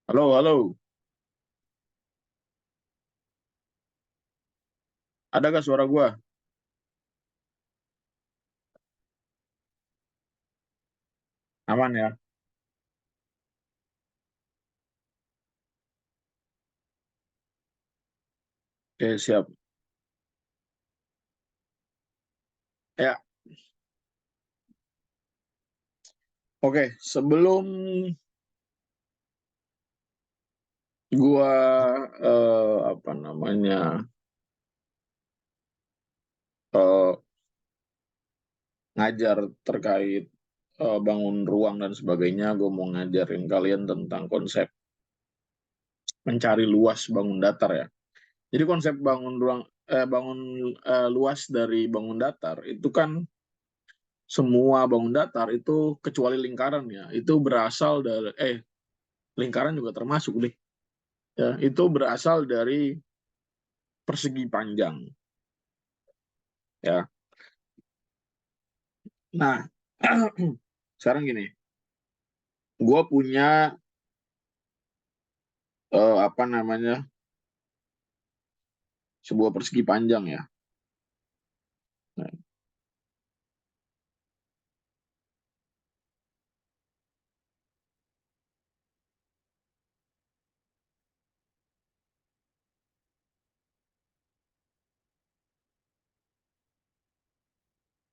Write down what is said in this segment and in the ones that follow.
Halo, halo. Ada gak suara gua? Aman ya? Oke, siap. Ya, oke. Sebelum gua apa namanya eh, ngajar terkait bangun ruang dan sebagainya, gue mau ngajarin kalian tentang konsep mencari luas bangun datar ya. Jadi konsep bangun ruang bangun luas dari bangun datar itu kan semua bangun datar itu kecuali lingkaran ya, itu berasal dari lingkaran juga termasuk deh ya, itu berasal dari persegi panjang ya. Nah, sekarang gini, gue punya apa namanya sebuah persegi panjang ya. Nah,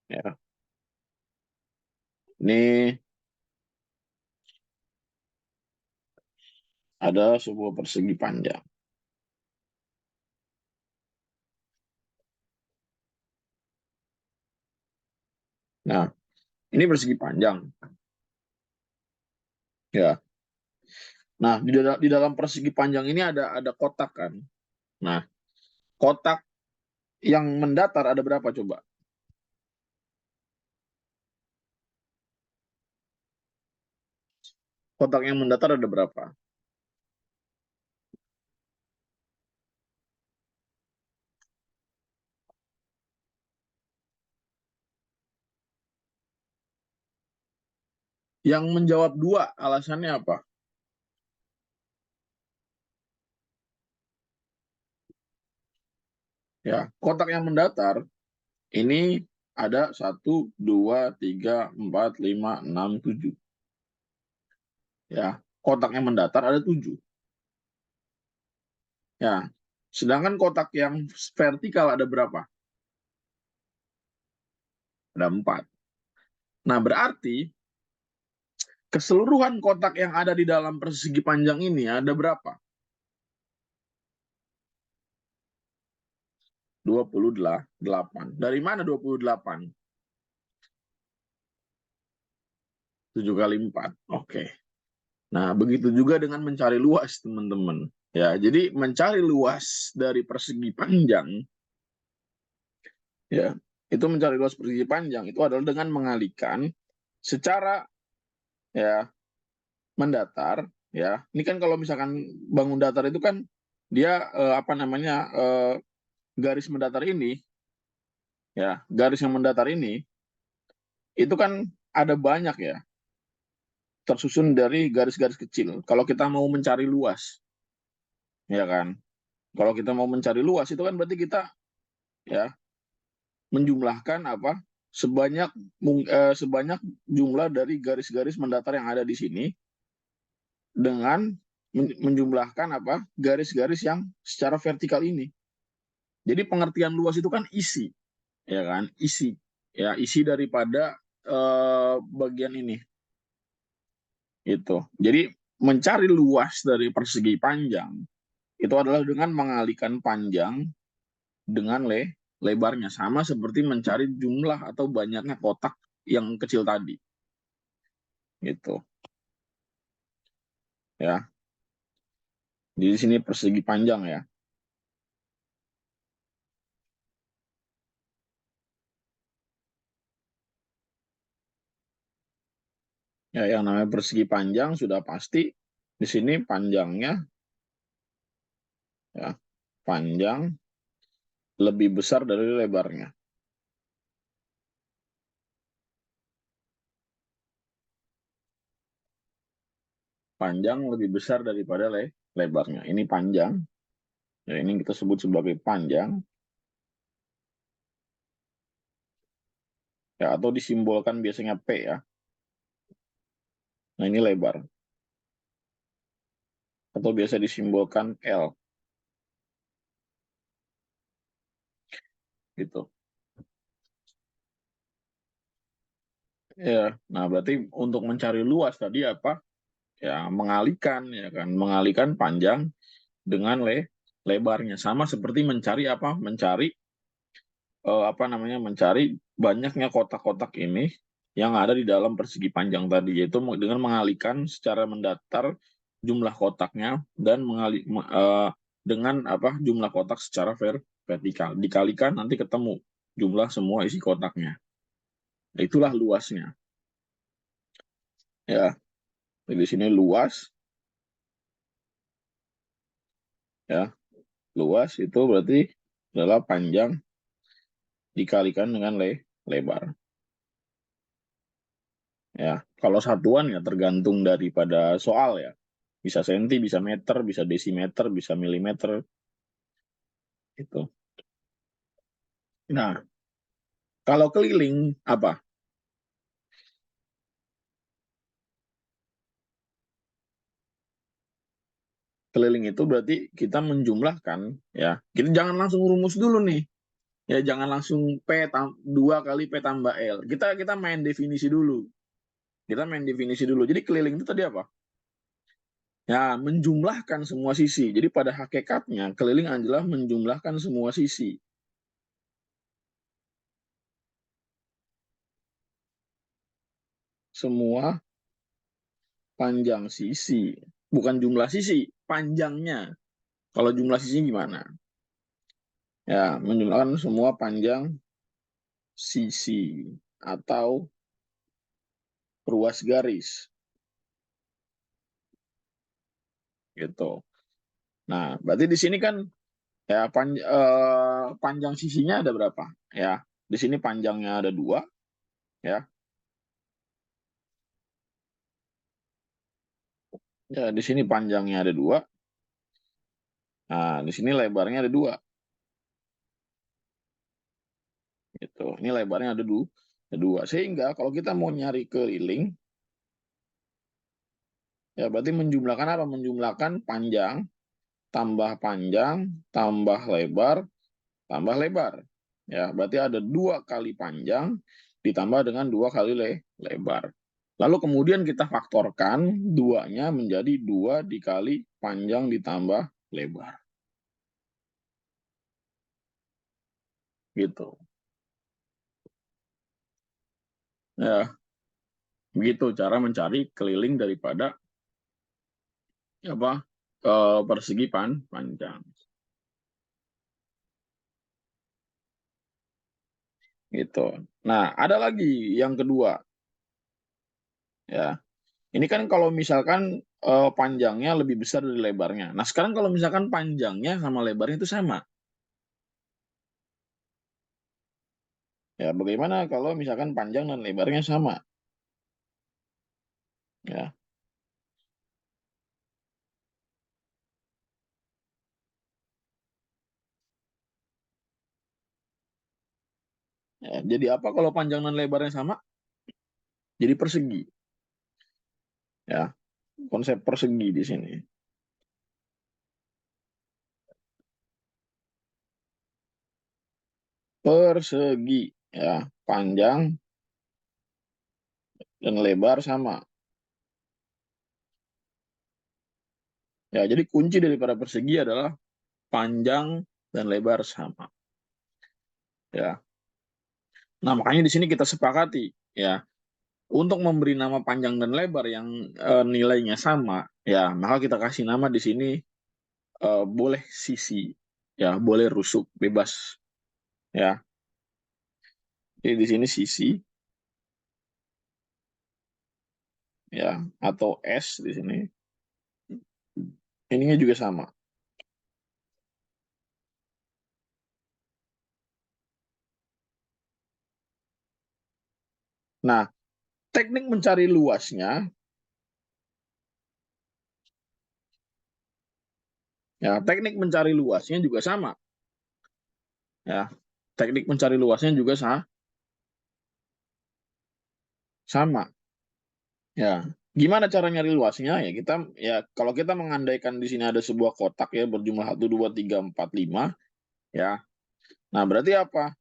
ya, ini ada sebuah persegi panjang. Nah, ini persegi panjang ya. Nah, di dalam persegi panjang ini ada kotak kan. Nah, kotak yang mendatar ada berapa coba? Kotak yang mendatar ada berapa? Yang menjawab dua, alasannya apa? Ya, kotak yang mendatar ini ada satu, dua, tiga, empat, lima, enam, tujuh. Ya, kotak yang mendatar ada tujuh. Ya, sedangkan kotak yang vertikal ada berapa? Ada empat. Nah, berarti keseluruhan kotak yang ada di dalam persegi panjang ini ada berapa? 28. Dari mana 28? 7 kali 4. Oke. Nah, begitu juga dengan mencari luas, teman-teman. Ya, jadi mencari luas dari persegi panjang, ya, itu mencari luas persegi panjang itu adalah dengan mengalihkan secara ya mendatar ya. Ini kan kalau misalkan bangun datar itu kan dia apa namanya garis mendatar ini ya, garis yang mendatar ini itu kan ada banyak ya, tersusun dari garis-garis kecil. Kalau kita mau mencari luas, ya kan? Kalau kita mau mencari luas itu kan berarti kita ya menjumlahkan apa? Sebanyak jumlah dari garis-garis mendatar yang ada di sini dengan menjumlahkan apa? Garis-garis yang secara vertikal ini. Jadi pengertian luas itu kan isi, ya kan? Isi, ya isi daripada bagian ini itu. Jadi mencari luas dari persegi panjang itu adalah dengan mengalihkan panjang dengan lebarnya, sama seperti mencari jumlah atau banyaknya kotak yang kecil tadi gitu ya. Di sini persegi panjang ya. Ya, yang namanya persegi panjang sudah pasti di sini panjangnya ya, panjang lebih besar dari lebarnya. panjang lebih besar daripada lebarnya. Ini panjang. Ya, ini kita sebut sebagai panjang. Ya, atau disimbolkan biasanya P ya. Nah, ini lebar. Atau biasa disimbolkan L. Gitu. Ya, nah berarti untuk mencari luas tadi apa? Ya, mengalihkan ya kan, mengalihkan panjang dengan lebarnya, sama seperti mencari apa? Mencari apa namanya? Mencari banyaknya kotak-kotak ini yang ada di dalam persegi panjang tadi, yaitu dengan mengalihkan secara mendatar jumlah kotaknya dan dengan apa? Jumlah kotak secara vertikal. Dikalikan nanti ketemu jumlah semua isi kotaknya. Itulah luasnya. Ya, di sini luas ya. Luas itu berarti adalah panjang dikalikan dengan lebar. Ya, kalau satuan ya tergantung daripada soal ya. Bisa senti, bisa meter, bisa desimeter, bisa milimeter itu. Nah, kalau keliling apa? Keliling itu berarti kita menjumlahkan ya. Kita jangan langsung rumus dulu nih. Ya jangan langsung 2 kali P tambah L. Kita main definisi dulu. Kita main definisi dulu. Jadi keliling itu tadi apa? Ya, menjumlahkan semua sisi. Jadi pada hakikatnya keliling adalah menjumlahkan semua sisi. Semua panjang sisi. Bukan jumlah sisi, panjangnya. Kalau jumlah sisi gimana? Ya, menjumlahkan semua panjang sisi atau ruas garis. Gitu. Nah, berarti di sini kan ya panjang sisinya ada berapa? Ya, di sini panjangnya ada 2, ya. Ya, di sini panjangnya ada 2. Nah, di sini lebarnya ada 2. Gitu. Ini lebarnya ada 2. Sehingga kalau kita mau nyari keliling, ya berarti menjumlahkan apa? Menjumlahkan panjang, tambah lebar, tambah lebar. Ya, berarti ada 2 kali panjang ditambah dengan 2 kali lebar. Lalu kemudian kita faktorkan 2-nya menjadi 2 dikali panjang ditambah lebar. Gitu. Ya, begitu cara mencari keliling daripada apa persegi panjang. Gitu. Nah, ada lagi yang kedua, ya. Ini kan kalau misalkan panjangnya lebih besar dari lebarnya. Nah, sekarang kalau misalkan panjangnya sama lebarnya itu sama. Ya, bagaimana kalau misalkan panjang dan lebarnya sama? Ya, ya. Jadi apa kalau panjang dan lebarnya sama? Jadi persegi. Ya, konsep persegi di sini. Persegi, ya, panjang dan lebar sama. Ya, jadi kunci daripada persegi adalah panjang dan lebar sama. Ya. Nah, makanya di sini kita sepakati, ya, untuk memberi nama panjang dan lebar yang nilainya sama, ya, maka kita kasih nama di sini boleh sisi, ya, boleh rusuk, bebas, ya. Jadi di sini sisi, ya, atau S di sini. Ininya juga sama. Nah, teknik mencari luasnya Ya, teknik mencari luasnya juga sama. Ya, teknik mencari luasnya juga sama. Ya, gimana cara nyari luasnya? Ya kalau kita mengandaikan di sini ada sebuah kotak ya berjumlah 1, 2, 3, 4, 5 ya. Nah, berarti apa?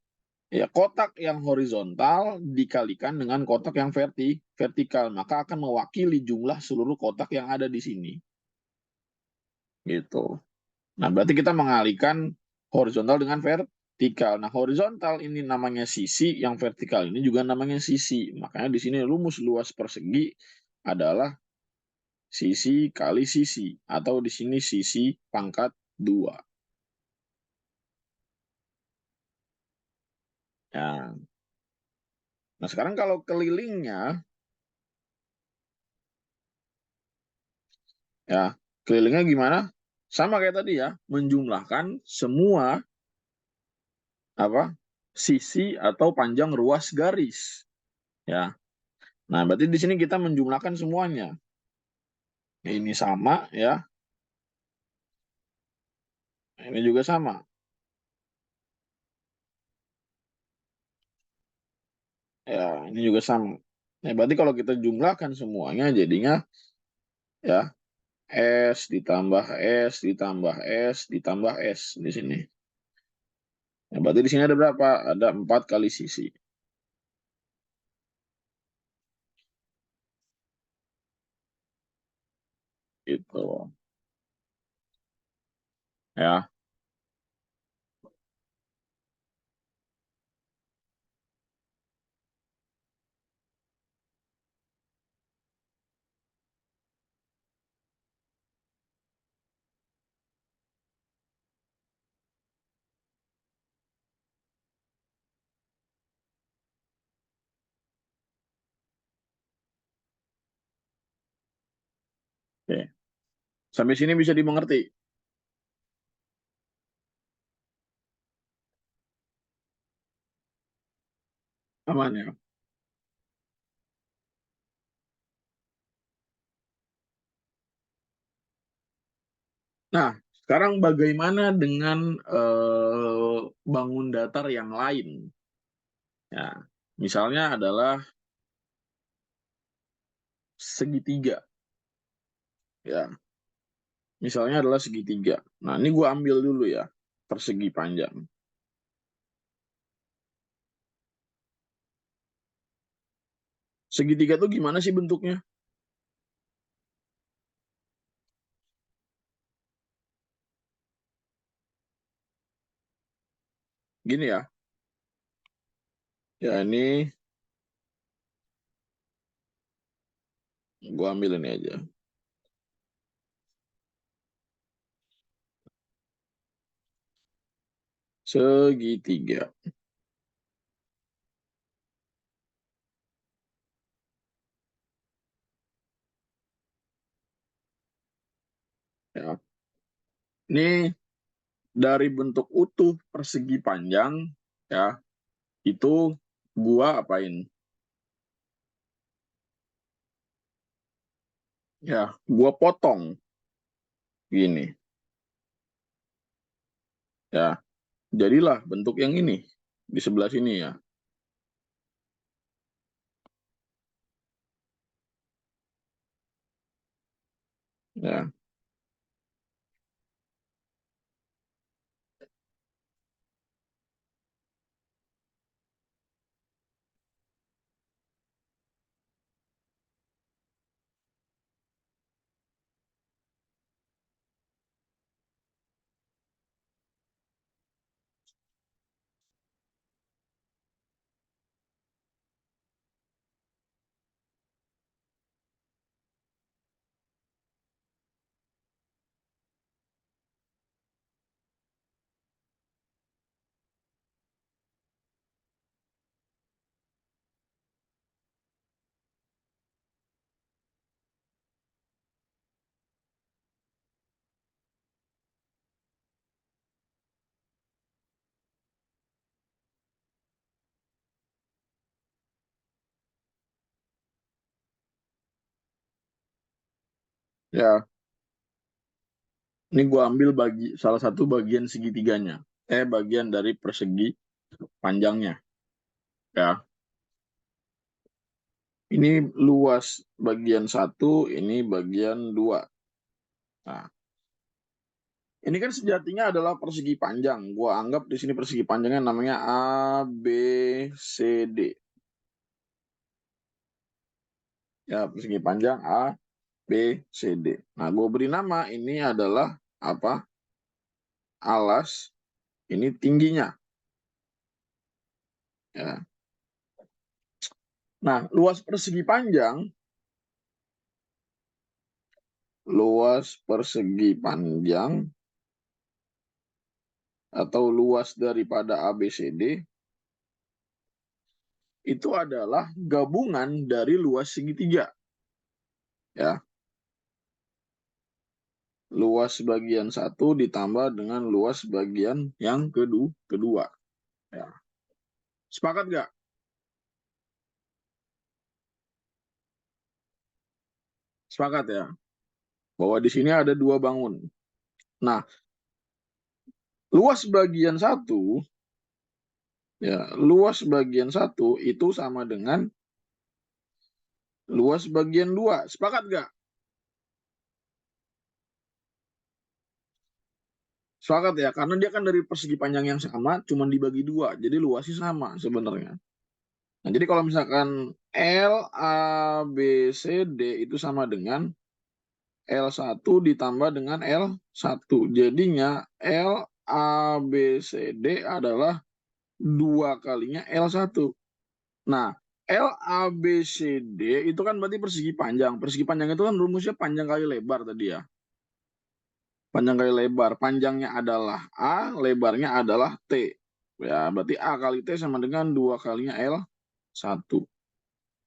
Ya, kotak yang horizontal dikalikan dengan kotak yang vertikal, maka akan mewakili jumlah seluruh kotak yang ada di sini. Gitu. Nah, berarti kita mengalihkan horizontal dengan vertikal. Nah, horizontal ini namanya sisi, yang vertikal ini juga namanya sisi. Makanya di sini rumus luas persegi adalah sisi kali sisi, atau di sini sisi pangkat 2. Ya. Nah, sekarang kalau kelilingnya, ya kelilingnya gimana? Sama kayak tadi ya, menjumlahkan semua apa sisi atau panjang ruas garis. Ya. Nah, berarti di sini kita menjumlahkan semuanya. Ini sama ya, ini juga sama. Ya, ini juga sama. Nah, berarti kalau kita jumlahkan semuanya jadinya ya S ditambah S ditambah S ditambah S di sini. Nah, berarti di sini ada berapa? Ada 4 kali sisi. Gitu. Ya, oke. Sampai sini bisa dimengerti. Aman ya. Nah, sekarang bagaimana dengan bangun datar yang lain? Ya, misalnya adalah segitiga. Ya, misalnya adalah segitiga. Nah, ini gue ambil dulu ya, persegi panjang. Segitiga tuh gimana sih bentuknya? Gini ya. Ya, ini gue ambil ini aja. Segitiga. Ya. Ini dari bentuk utuh persegi panjang, ya, itu gua apain? Ya, gua potong gini. Ya, jadilah bentuk yang ini di sebelah sini ya. Ya, ya. Ini gue ambil salah satu bagian segitiganya. Bagian dari persegi panjangnya. Ya. Ini luas bagian 1, ini bagian 2. Nah, ini kan sejatinya adalah persegi panjang. Gua anggap di sini persegi panjangnya namanya ABCD. Ya, persegi panjang ABCD. Nah, gue beri nama ini adalah apa? Alas. Ini tingginya. Ya. Nah, luas persegi panjang atau luas daripada ABCD itu adalah gabungan dari luas segitiga. Ya. Luas bagian 1 ditambah dengan luas bagian yang kedua. Ya. Sepakat nggak? Sepakat ya. Bahwa di sini ada 2 bangun. Nah, luas bagian 1 itu sama dengan luas bagian 2. Sepakat nggak? Sepakat ya, karena dia kan dari persegi panjang yang sama, cuma dibagi 2. Jadi luasnya sama sebenarnya. Nah, jadi kalau misalkan LABCD itu sama dengan L1 ditambah dengan L1. Jadinya LABCD adalah 2 kalinya L1. Nah, LABCD itu kan berarti persegi panjang. Persegi panjang itu kan rumusnya panjang kali lebar tadi ya. Panjang kali lebar. Panjangnya adalah A, lebarnya adalah T. Ya, berarti A kali T sama dengan 2 kalinya L1.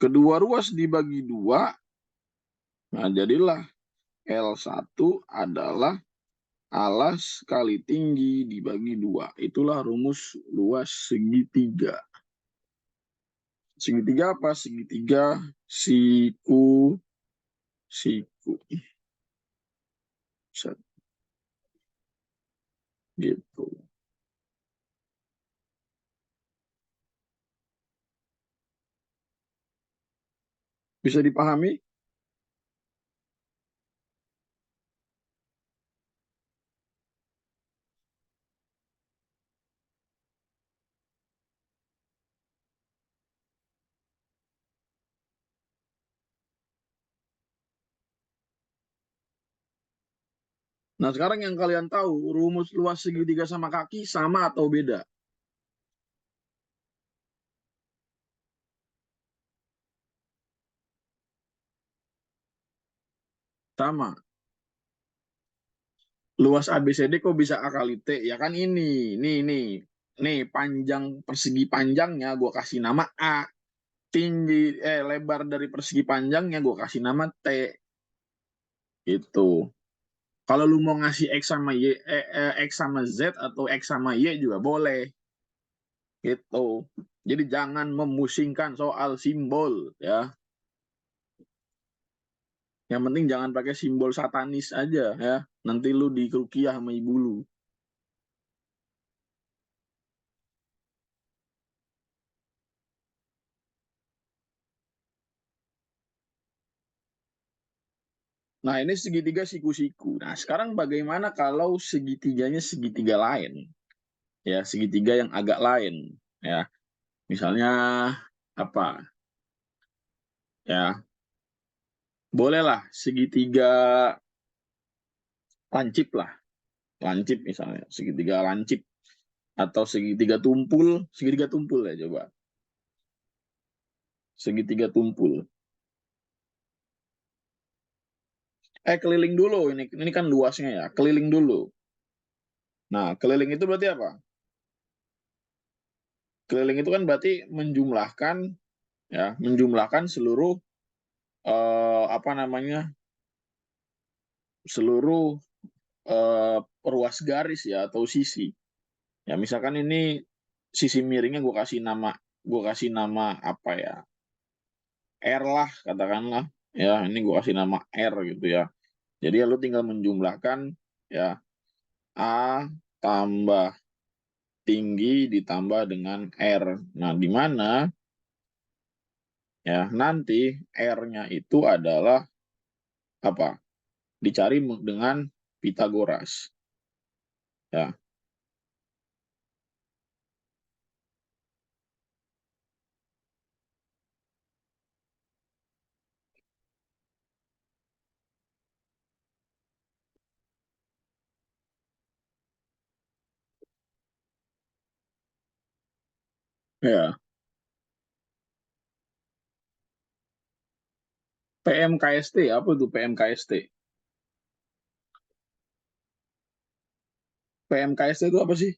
Kedua ruas dibagi 2. Nah, jadilah L1 adalah alas kali tinggi dibagi 2. Itulah rumus luas segitiga. Segitiga apa? Segitiga siku. Gitu. Bisa dipahami? Nah, sekarang yang kalian tahu, rumus luas segitiga sama kaki sama atau beda? Sama. Luas ABCD kok bisa A kali T? Ya kan nih panjang persegi panjangnya gue kasih nama A. Lebar dari persegi panjangnya gue kasih nama T. Itu. Kalau lu mau ngasih X sama Z atau X sama Y juga boleh. Gitu. Jadi jangan memusingkan soal simbol ya. Yang penting jangan pakai simbol satanis aja ya. Nanti lu dikerukiah sama ibu lu. Nah, ini segitiga siku-siku. Nah, sekarang bagaimana kalau segitiganya segitiga lain? Ya, segitiga yang agak lain. Ya, misalnya apa? Ya, bolehlah segitiga lancip lah. Lancip misalnya, segitiga lancip. Atau segitiga tumpul ya coba. Segitiga tumpul. Keliling dulu, ini kan luasnya ya, keliling dulu. Nah, keliling itu berarti apa? Keliling itu kan berarti menjumlahkan seluruh apa namanya? Seluruh ruas garis ya atau sisi. Ya, misalkan ini sisi miringnya gue kasih nama apa ya? R lah katakanlah. Ya, ini gue kasih nama R gitu ya. Jadi ya lu tinggal menjumlahkan ya. A tambah tinggi ditambah dengan R. Nah, di mana ya nanti R-nya itu adalah apa? Dicari dengan Pitagoras. Ya, ya. PMKST apa tuh PMKST? PMKST itu apa sih?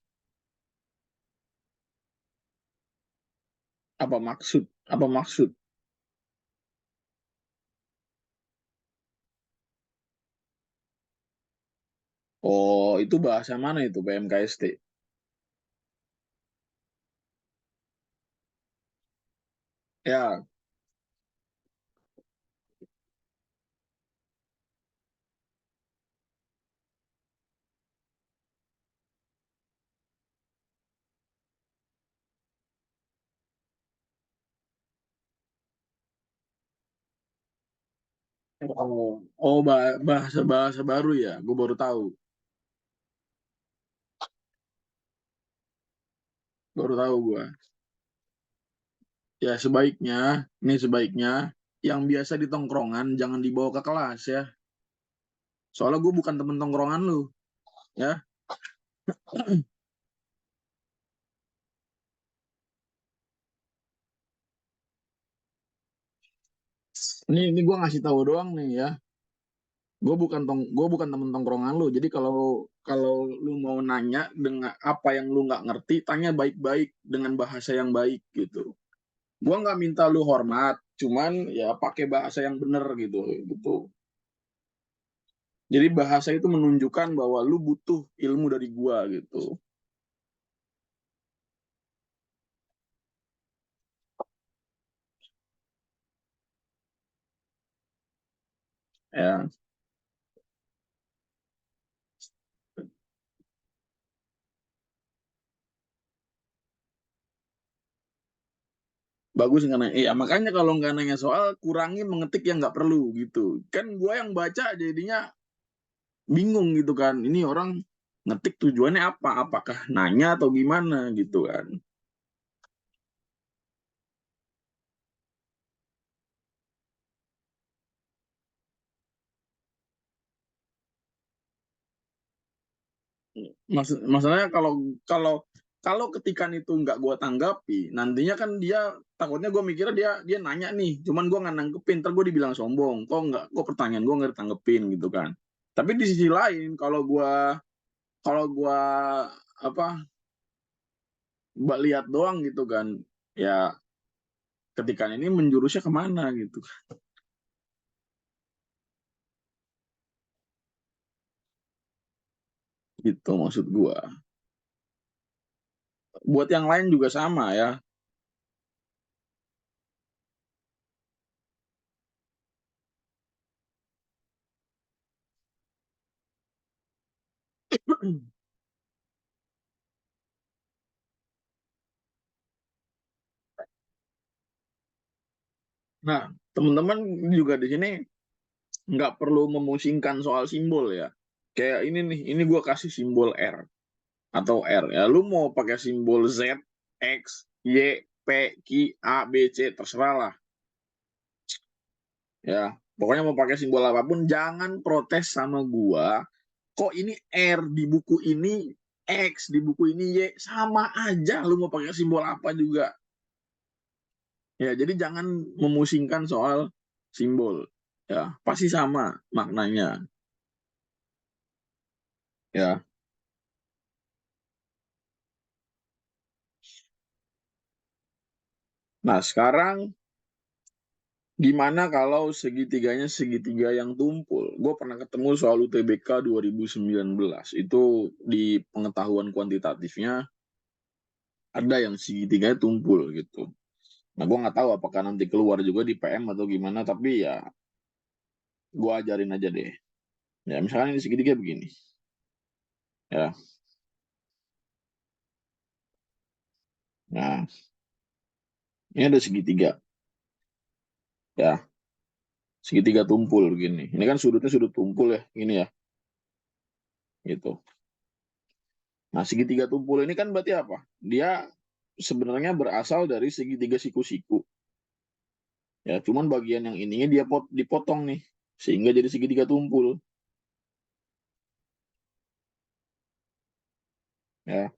Apa maksud? Apa maksud? Oh, itu bahasa mana itu PMKST? Ya, oh, bahasa bahasa baru ya. Gue baru tahu. Baru tahu gue. Ya sebaiknya, ini sebaiknya yang biasa di tongkrongan jangan dibawa ke kelas ya. Soalnya gue bukan temen tongkrongan lu, ya. Ini gue ngasih tahu doang nih ya. Gue bukan temen tongkrongan lu. Jadi kalau kalau lu mau nanya dengan apa yang lu nggak ngerti, tanya baik-baik dengan bahasa yang baik gitu. Gue nggak minta lu hormat, cuman ya pakai bahasa yang bener gitu, gitu. Jadi bahasa itu menunjukkan bahwa lu butuh ilmu dari gua gitu. Ya, bagus nggak nanya. Iya, makanya kalau nggak nanya soal, kurangi mengetik yang nggak perlu gitu. Kan gua yang baca jadinya bingung gitu kan. Ini orang ngetik tujuannya apa? Apakah nanya atau gimana gitu kan? Masalahnya kalau kalau kalau ketikan itu nggak gua tanggapi, nantinya kan dia takutnya gue mikirnya dia nanya nih, cuman gua nggak nanggepin, ntar gue dibilang sombong. Kok pertanyaan gua nggak ditanggepin gitu kan? Tapi di sisi lain, kalau gua apa lihat doang gitu kan, ya ketikan ini menjurusnya kemana gitu, gitu maksud gua. Buat yang lain juga sama ya. Nah, teman-teman juga di sini nggak perlu memusingkan soal simbol ya. Kayak ini nih, ini gua kasih simbol R atau R ya. Lu mau pakai simbol Z, X, Y, P, Q, A, B, C, terserah lah ya. Pokoknya mau pakai simbol apapun, jangan protes sama gua. Kok ini R di buku ini, X di buku ini Y, sama aja. Lu mau pakai simbol apa juga. Ya, jadi jangan memusingkan soal simbol. Ya, pasti sama maknanya. Ya. Nah, sekarang gimana kalau segitiganya segitiga yang tumpul? Gue pernah ketemu soal UTBK 2019. Itu di pengetahuan kuantitatifnya ada yang segitiganya tumpul gitu. Nah, gue nggak tahu apakah nanti keluar juga di PM atau gimana, tapi ya gue ajarin aja deh. Ya, misalnya ini segitiga begini. Ya. Nah, ini ada segitiga. Ya, segitiga tumpul begini. Ini kan sudutnya sudut tumpul ya, ini ya, gitu. Nah, segitiga tumpul ini kan berarti apa? Dia sebenarnya berasal dari segitiga siku-siku. Ya, cuman bagian yang ininya dia dipotong nih, sehingga jadi segitiga tumpul. Ya.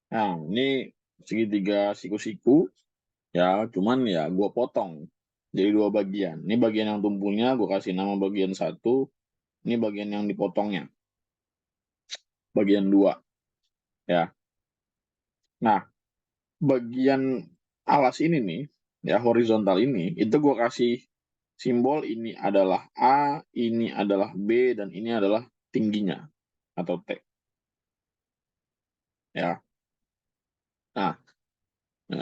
Nah, ini segitiga siku-siku. Ya, cuman ya gue potong jadi dua bagian. Ini bagian yang tumpulnya gue kasih nama bagian satu. Ini bagian yang dipotongnya, bagian dua. Ya. Nah, bagian alas ini nih, ya horizontal ini, itu gue kasih simbol ini adalah A, ini adalah B, dan ini adalah tingginya atau T. Ya. Nah,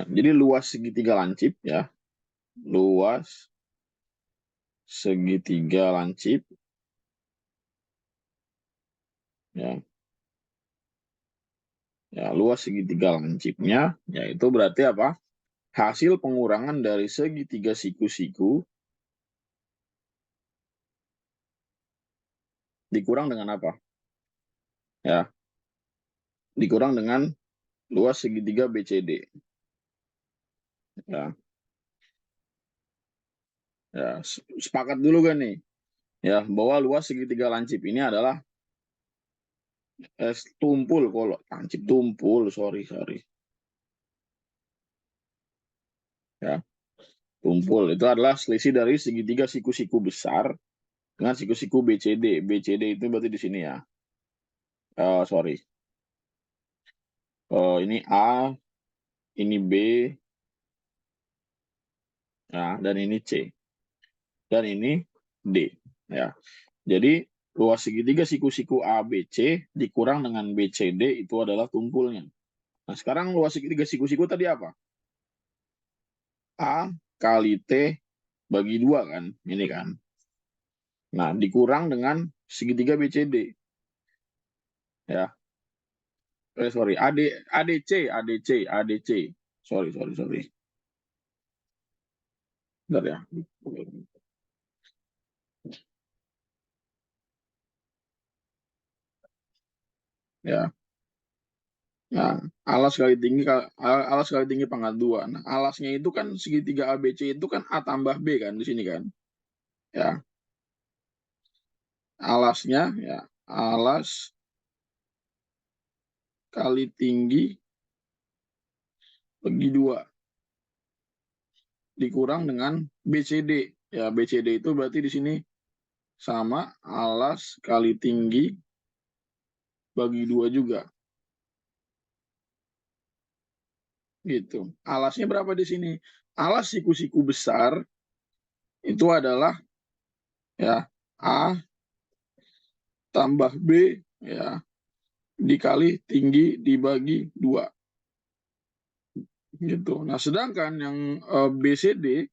jadi luas segitiga lancip ya, luas segitiga lancip ya, ya luas segitiga lancipnya yaitu berarti apa? Hasil pengurangan dari segitiga siku-siku dikurang dengan apa? Ya, dikurang dengan luas segitiga BCD. Ya, ya sepakat dulu kan nih? Ya, bahwa luas segitiga lancip ini adalah tumpul, kalau lancip tumpul, sorry sorry. Ya, tumpul itu adalah selisih dari segitiga siku-siku besar dengan siku-siku BCD. BCD itu berarti di sini ya. Sorry. Ini A, ini B, ya, dan ini C, dan ini D. Ya. Jadi luas segitiga siku-siku ABC dikurang dengan BCD itu adalah tumpulnya. Nah, sekarang luas segitiga siku-siku tadi apa? A kali T bagi 2 kan? Ini kan. Nah, dikurang dengan segitiga BCD. Ya. Sorry. ADC. Sorry, sorry, sorry. Bentar ya. Ya. Nah, alas kali tinggi pangkat 2. Nah, alasnya itu kan segitiga ABC itu kan A tambah B kan di sini kan. Ya, alasnya ya alas kali tinggi bagi 2 dikurang dengan BCD. Ya, BCD itu berarti di sini sama alas kali tinggi bagi 2 juga. Gitu. Alasnya berapa di sini? Alas siku-siku besar itu adalah ya A tambah B ya dikali tinggi dibagi 2 gitu. Nah, sedangkan yang BCD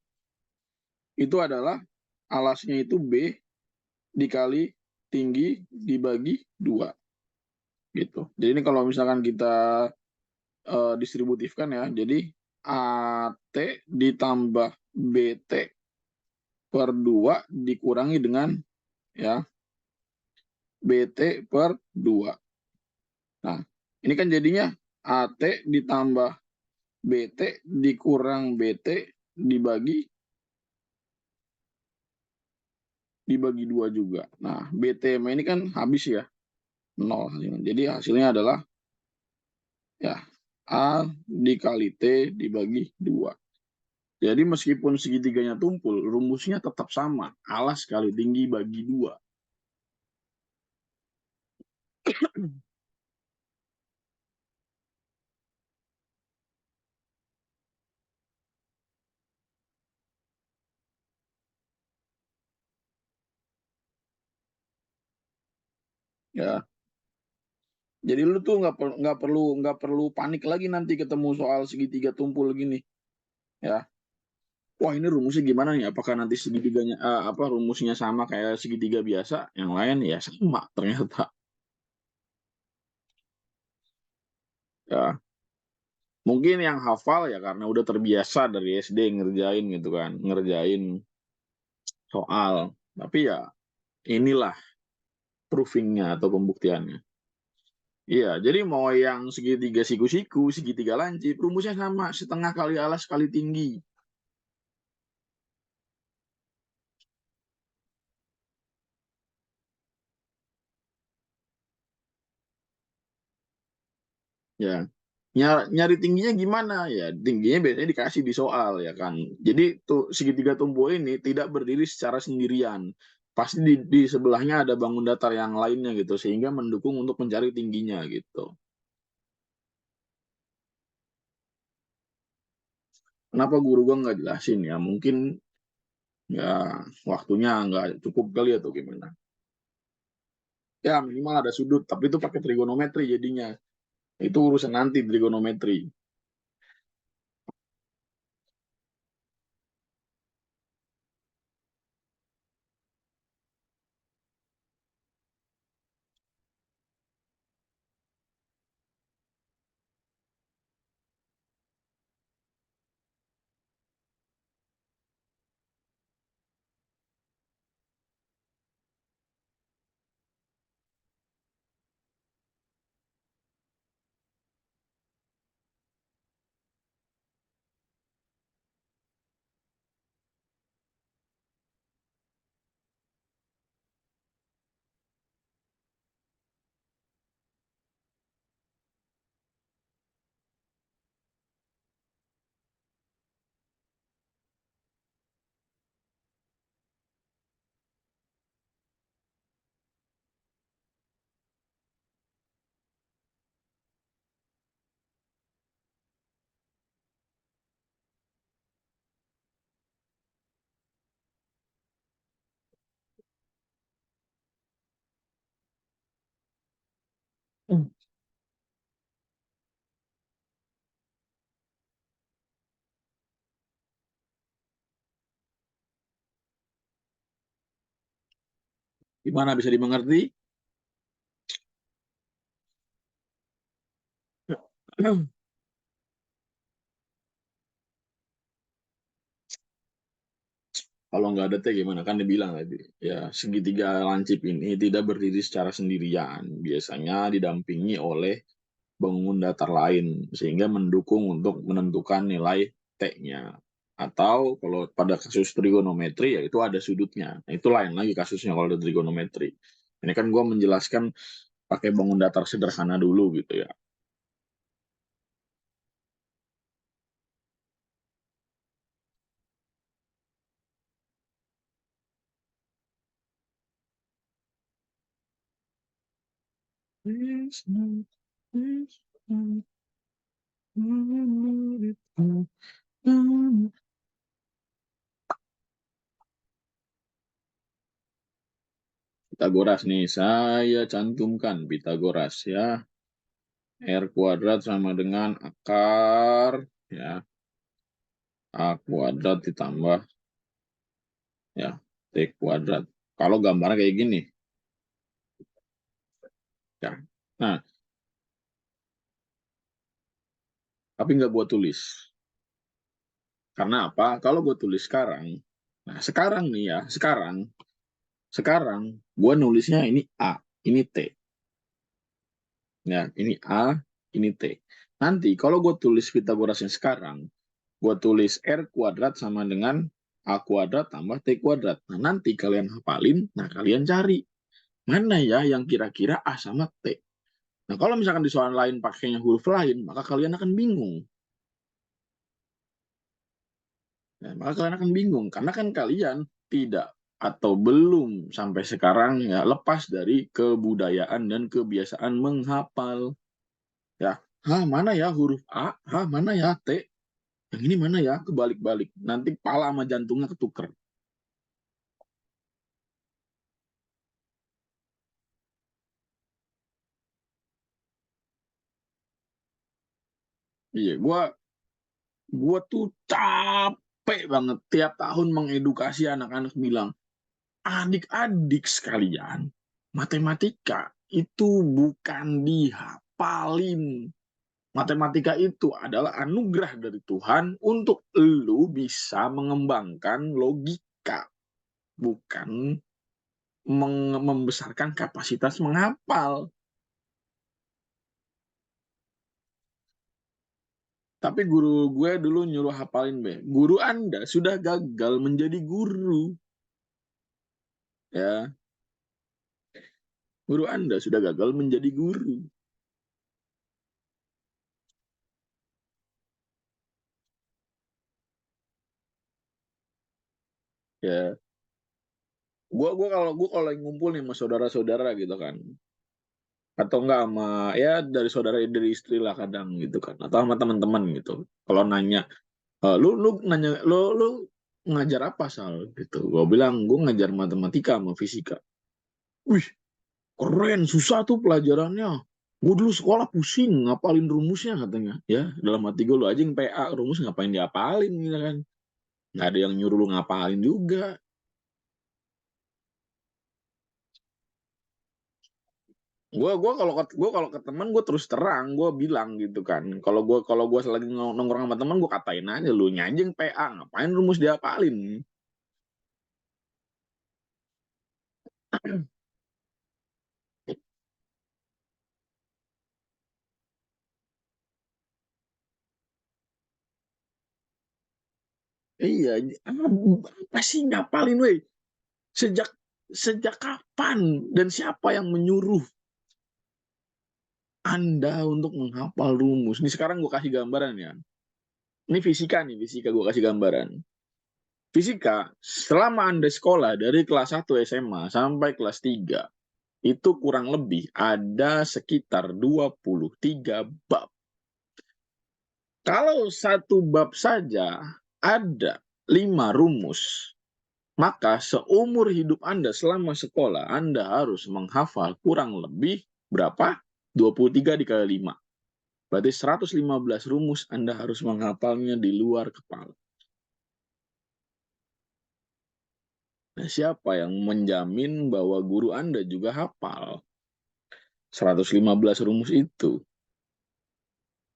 itu adalah alasnya itu B dikali tinggi dibagi 2 gitu. Jadi ini kalau misalkan kita distributifkan ya, jadi AT ditambah BT per 2 dikurangi dengan ya BT per 2. Nah, ini kan jadinya AT ditambah BT dikurang BT dibagi dibagi 2 juga. Nah, BTM ini kan habis ya, 0. Jadi hasilnya adalah ya A dikali T dibagi 2. Jadi meskipun segitiganya tumpul, rumusnya tetap sama. Alas kali tinggi bagi 2. Ya, jadi lu tuh nggak perlu panik lagi nanti ketemu soal segitiga tumpul gini. Ya, wah ini rumusnya gimana nih? Apakah nanti segitiganya apa rumusnya sama kayak segitiga biasa? Yang lain ya sama ternyata. Ya, mungkin yang hafal ya karena udah terbiasa dari SD ngerjain gitu kan, ngerjain soal. Tapi ya inilah provingnya atau pembuktiannya. Iya, jadi mau yang segitiga siku-siku, segitiga lancip, rumusnya sama, setengah kali alas kali tinggi. Ya, nyari tingginya gimana? Ya, tingginya biasanya dikasih di soal ya kan. Jadi tuh segitiga tumpul ini tidak berdiri secara sendirian. Pasti di sebelahnya ada bangun datar yang lainnya gitu, sehingga mendukung untuk mencari tingginya gitu. Kenapa guru gua nggak jelasin ya? Mungkin ya waktunya nggak cukup kali atau gimana. Ya minimal ada sudut, tapi itu pakai trigonometri jadinya. Itu urusan nanti trigonometri. Hmm. Gimana bisa dimengerti? Kalau nggak ada teh gimana? Kan dibilang tadi. Ya, segitiga lancip ini tidak berdiri secara sendirian. Biasanya didampingi oleh bangun datar lain. Sehingga mendukung untuk menentukan nilai T-nya. Atau kalau pada kasus trigonometri, ya itu ada sudutnya. Nah, itu lain lagi kasusnya kalau ada trigonometri. Ini kan gue menjelaskan pakai bangun datar sederhana dulu gitu ya. Pitagoras nih, saya cantumkan Pitagoras ya. R kuadrat sama dengan akar ya A kuadrat ditambah ya T kuadrat. Kalau gambarnya kayak gini ya. Nah, tapi nggak gue tulis. Karena apa? Kalau gue tulis sekarang, nah sekarang nih ya, sekarang gue nulisnya ini A, ini T. Ya, ini A, ini T. Nanti kalau gue tulis Pitagorasnya sekarang, gue tulis R kuadrat sama dengan A kuadrat tambah T kuadrat. Nah, nanti kalian hafalin, nah kalian cari. Mana ya yang kira-kira A sama T? Nah, kalau misalkan di soal lain pakainya huruf lain, maka kalian akan bingung. Nah, maka kalian akan bingung, karena kan kalian tidak atau belum sampai sekarang ya lepas dari kebudayaan dan kebiasaan menghafal. Ya, mana ya huruf A? Mana ya T? Yang ini mana ya? Kebalik-balik. Nanti pala sama jantungnya ketuker. Iya, gua tuh capek banget tiap tahun mengedukasi anak-anak bilang, adik-adik sekalian, matematika itu bukan dihafalin. Matematika itu adalah anugerah dari Tuhan untuk lu bisa mengembangkan logika, bukan membesarkan kapasitas menghafal. Tapi guru gue dulu nyuruh hafalin, be. Guru Anda sudah gagal menjadi guru. Ya, guru Anda sudah gagal menjadi guru. Ya, gua kalau ngumpul nih sama saudara-saudara gitu kan, atau enggak sama ya dari saudara dari istri lah kadang gitu kan, atau sama teman-teman gitu. Kalau nanya, lu nanya lu ngajar apa Sal gitu. Gua bilang gua ngajar matematika sama fisika. Wih, keren, susah tuh pelajarannya. Gue dulu sekolah pusing ngapalin rumusnya katanya. Ya, dalam hati gue lu aja yang PA, rumus ngapain diapalin gitu kan. Nggak ada yang nyuruh lu ngapalin juga. Gue kalau ke teman gue terus terang gue bilang gitu kan. Kalau gue lagi nongkrong sama teman gue katain aja lu nyajeng PA ngapain rumus diapalin. Iya, apa sih ngapalin weh? Sejak sejak kapan dan siapa yang menyuruh Anda untuk menghafal rumus? Ini sekarang gue kasih gambaran ya. Ini fisika nih, fisika gue kasih gambaran. Fisika, selama Anda sekolah dari kelas 1 SMA sampai kelas 3, itu kurang lebih ada sekitar 23 bab. Kalau satu bab saja ada 5 rumus, maka seumur hidup Anda selama sekolah, Anda harus menghafal kurang lebih berapa? 23 dikali 5. Berarti 115 rumus Anda harus menghafalnya di luar kepala. Nah, siapa yang menjamin bahwa guru Anda juga hafal 115 rumus itu?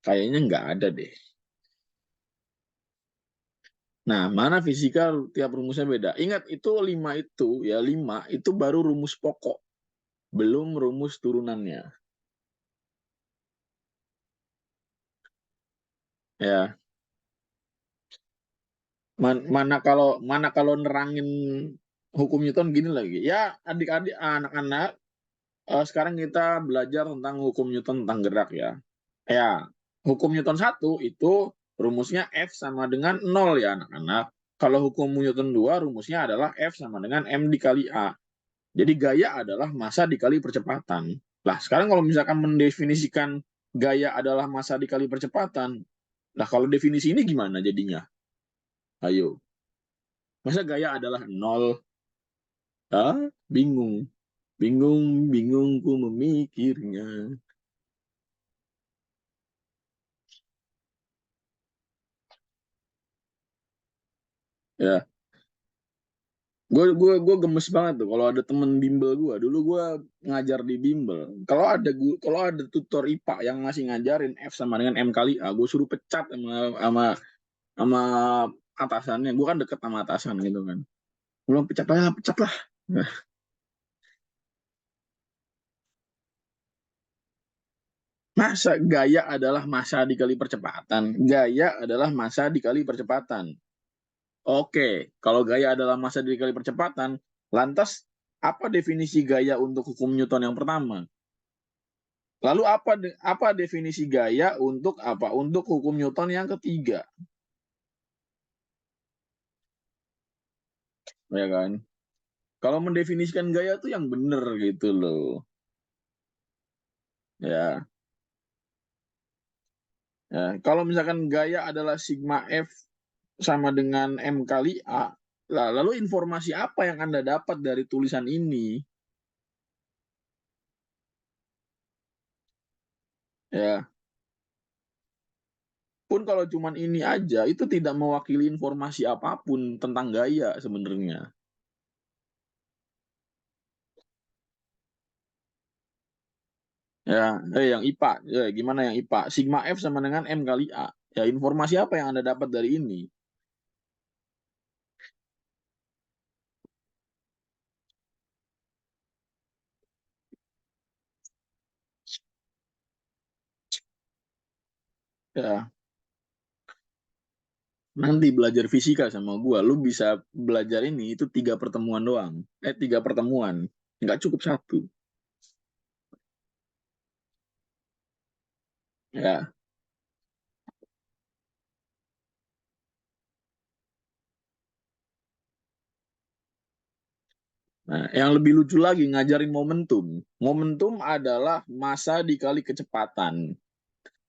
Kayaknya nggak ada deh. Nah, mana fisika tiap rumusnya beda. Ingat, itu 5 itu, ya 5 itu baru rumus pokok. Belum rumus turunannya. Ya, mana kalau nerangin hukum Newton gini lagi. Ya, adik-adik, anak-anak, sekarang kita belajar tentang hukum Newton tentang gerak ya. Ya, hukum Newton 1 itu rumusnya F sama dengan 0 ya anak-anak. Kalau hukum Newton 2 rumusnya adalah F sama dengan M dikali A. Jadi gaya adalah massa dikali percepatan. Lah, sekarang kalau misalkan mendefinisikan gaya adalah massa dikali percepatan, lah kalau definisi ini gimana jadinya? Ayo. Masa gaya adalah 0? Ah, bingung. Bingung, bingung ku memikirnya. Ya, gue gemes banget tuh kalau ada temen bimbel gue. Dulu gue ngajar di bimbel. Kalau ada tutor IPA yang ngasih ngajarin F sama dengan M kali A, gue suruh pecat sama atasannya. Gue kan deket sama atasan gitu kan. Gue bilang pecat lah, pecat lah. Nah, masa gaya adalah massa dikali percepatan? Gaya adalah massa dikali percepatan. Oke, kalau gaya adalah massa dikali percepatan, lantas apa definisi gaya untuk hukum Newton yang pertama? Lalu apa definisi gaya untuk apa? Untuk hukum Newton yang ketiga, ya kan? Kalau mendefinisikan gaya tuh yang benar gitu loh. Ya, ya. Kalau misalkan gaya adalah sigma F sama dengan M kali A, lah, lalu informasi apa yang Anda dapat dari tulisan ini? Ya, pun kalau cuman ini aja, itu tidak mewakili informasi apapun tentang gaya sebenarnya. Ya, yang IPA, ya, gimana yang IPA? Sigma F sama dengan M kali A. Ya, informasi apa yang Anda dapat dari ini? Ya, nanti belajar fisika sama gua, lu bisa belajar ini itu 3 pertemuan doang. 3 pertemuan, nggak cukup satu. Ya, nah, yang lebih lucu lagi ngajarin momentum. Momentum adalah masa dikali kecepatan.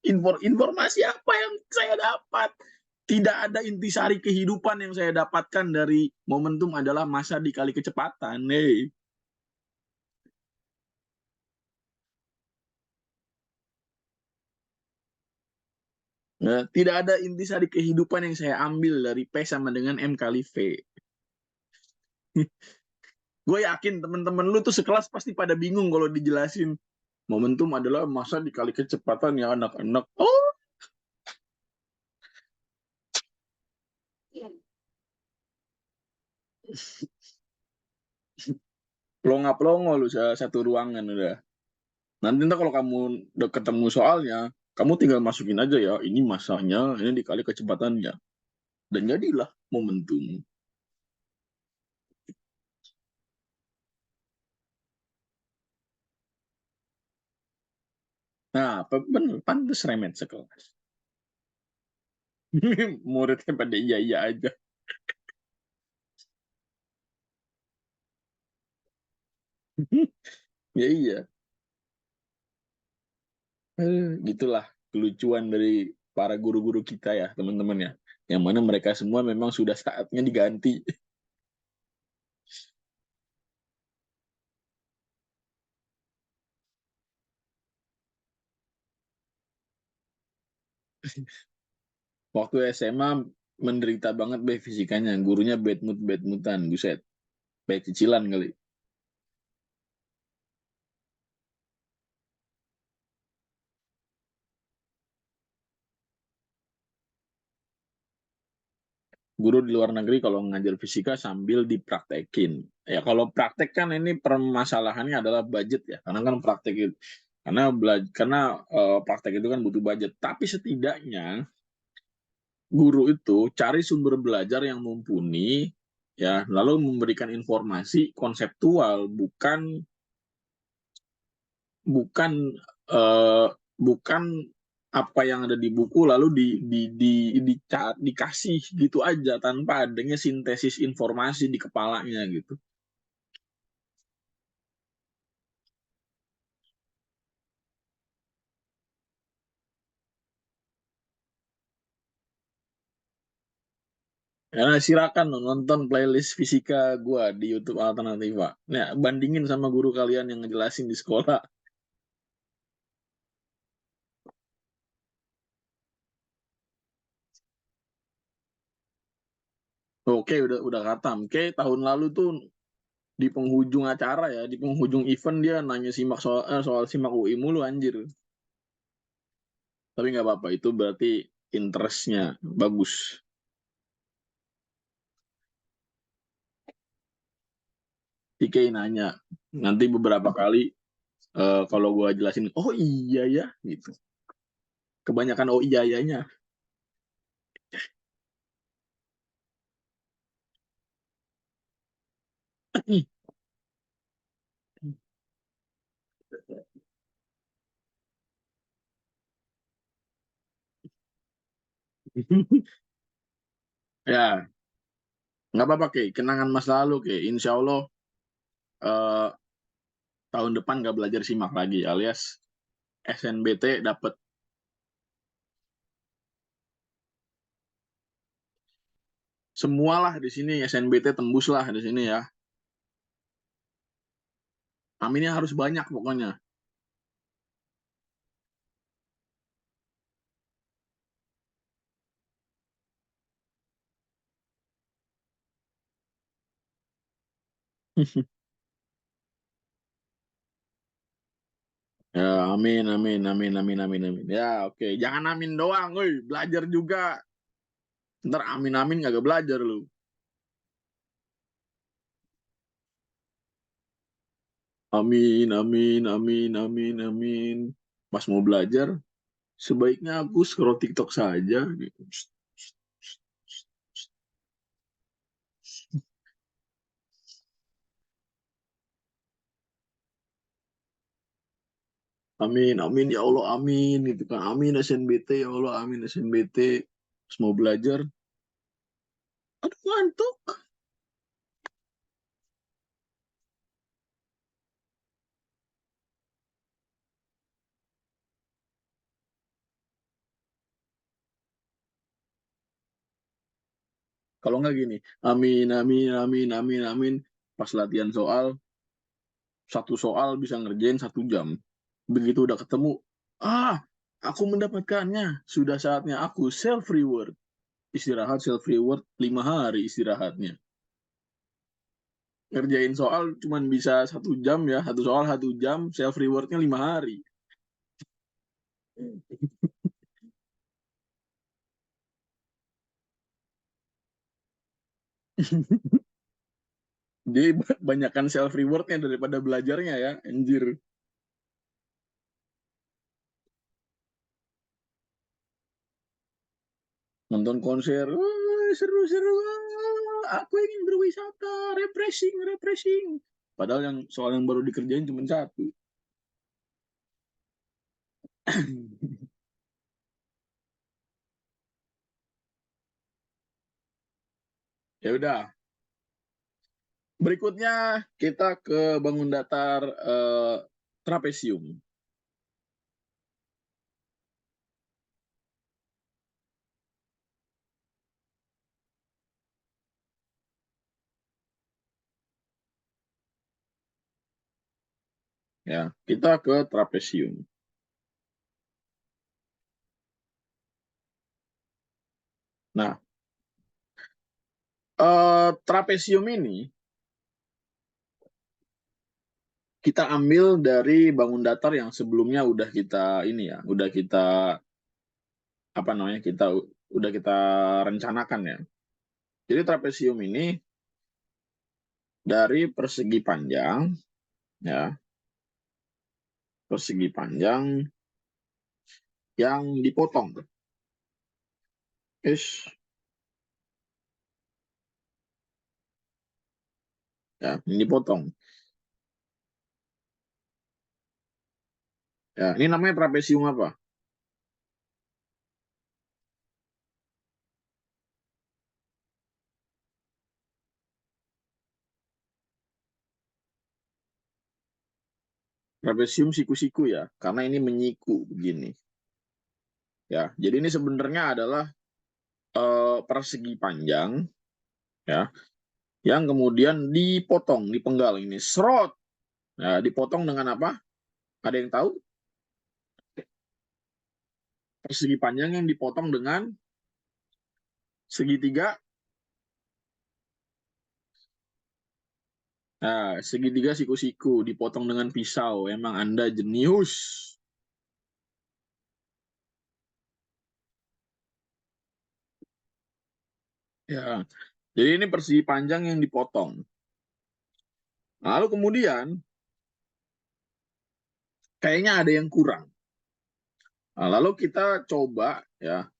Informasi apa yang saya dapat? Tidak ada intisari kehidupan yang saya dapatkan dari momentum adalah masa dikali kecepatan. Hey. Nah, tidak ada intisari kehidupan yang saya ambil dari P sama dengan M kali V. Gue yakin teman-teman lu tuh sekelas pasti pada bingung kalau dijelasin. Momentum adalah masa dikali kecepatan ya anak-anak. Oh, pelongo-pelongo lu satu ruangan udah. Nanti ntar kalau kamu udah ketemu soalnya, kamu tinggal masukin aja ya, ini masanya, ini dikali kecepatannya. Dan jadilah momentum. Nah, bener, pantas remet sekelas. Muridnya pada iya-iya aja. Ya iya. Gitulah kelucuan dari para guru-guru kita ya, teman-teman ya. Yang mana mereka semua memang sudah saatnya diganti. Waktu SMA menderita banget be fisikanya. Gurunya bad mood, bad moodan. Buset. Baik cicilan kali. Guru di luar negeri kalau ngajar fisika sambil dipraktekin. Ya kalau praktek kan ini permasalahannya adalah budget ya. Karena kan praktek itu karena praktek itu kan butuh budget. Tapi setidaknya guru itu cari sumber belajar yang mumpuni ya, lalu memberikan informasi konseptual, bukan bukan eh, bukan apa yang ada di buku lalu dikasih gitu aja tanpa adanya sintesis informasi di kepalanya gitu. Ya, silakan nonton playlist fisika gua di YouTube Alternativa. Nah, bandingin sama guru kalian yang ngejelasin di sekolah. Oke, udah katam. Oke, tahun lalu tuh di penghujung acara ya, di penghujung event dia nanya simak soal simak UI mulu anjir. Tapi nggak apa-apa, itu berarti interestnya bagus. TK nanya, nanti beberapa kali kalau gue jelasin, oh iya ya, gitu. Kebanyakan oh iya nya. Ya, nggak apa-apa, Ke. Kenangan masa lalu, Ke. Insya Allah eh, tahun depan nggak belajar simak lagi, alias SNBT dapat semualah di sini, SNBT tembus lah di sini ya. Aminnya harus banyak pokoknya. Ya, amin, amin, amin, amin, amin, amin. Ya, oke. Jangan amin doang, woi. Belajar juga. Ntar amin, amin kagak belajar lu. Amin, amin, amin, amin, amin. Pas mau belajar, sebaiknya aku scroll TikTok saja. Gitu. Amin, amin, ya Allah, amin. Gitu kan. Amin SNBT, ya Allah, amin SNBT. Pas mau belajar, aduh ngantuk. Kalau nggak gini, amin, amin, amin, amin, amin. Pas latihan soal, satu soal bisa ngerjain 1 jam. Begitu udah ketemu, aku mendapatkannya. Sudah saatnya aku self reward. Istirahat self reward 5 hari istirahatnya. Ngerjain soal cuman bisa 1 jam ya, satu soal 1 jam, self rewardnya 5 hari. Jadi banyakkan self rewardnya daripada belajarnya ya, anjir. Nonton konser, wah, seru-seru, aku ingin berwisata, refreshing, refreshing. Padahal yang soal yang baru dikerjain cuma satu. Ya udah, berikutnya kita ke bangun datar trapesium. Ya, kita ke trapesium. Nah, trapesium ini kita ambil dari bangun datar yang sebelumnya udah kita ini ya, udah kita apa namanya, kita udah kita rencanakan ya. Jadi trapesium ini dari persegi panjang ya, persegi panjang yang dipotong. Is ya, yang dipotong. Ya, ini namanya trapesium apa? Trapesium siku-siku ya, karena ini menyiku begini. Ya, jadi ini sebenarnya adalah persegi panjang ya, yang kemudian dipotong, dipenggal ini, serot. Nah, dipotong dengan apa? Ada yang tahu? Persegi panjang yang dipotong dengan segitiga. Nah, segitiga siku-siku dipotong dengan pisau. Emang Anda jenius. Ya. Jadi ini persegi panjang yang dipotong. Lalu kemudian kayaknya ada yang kurang. Nah, lalu kita coba ya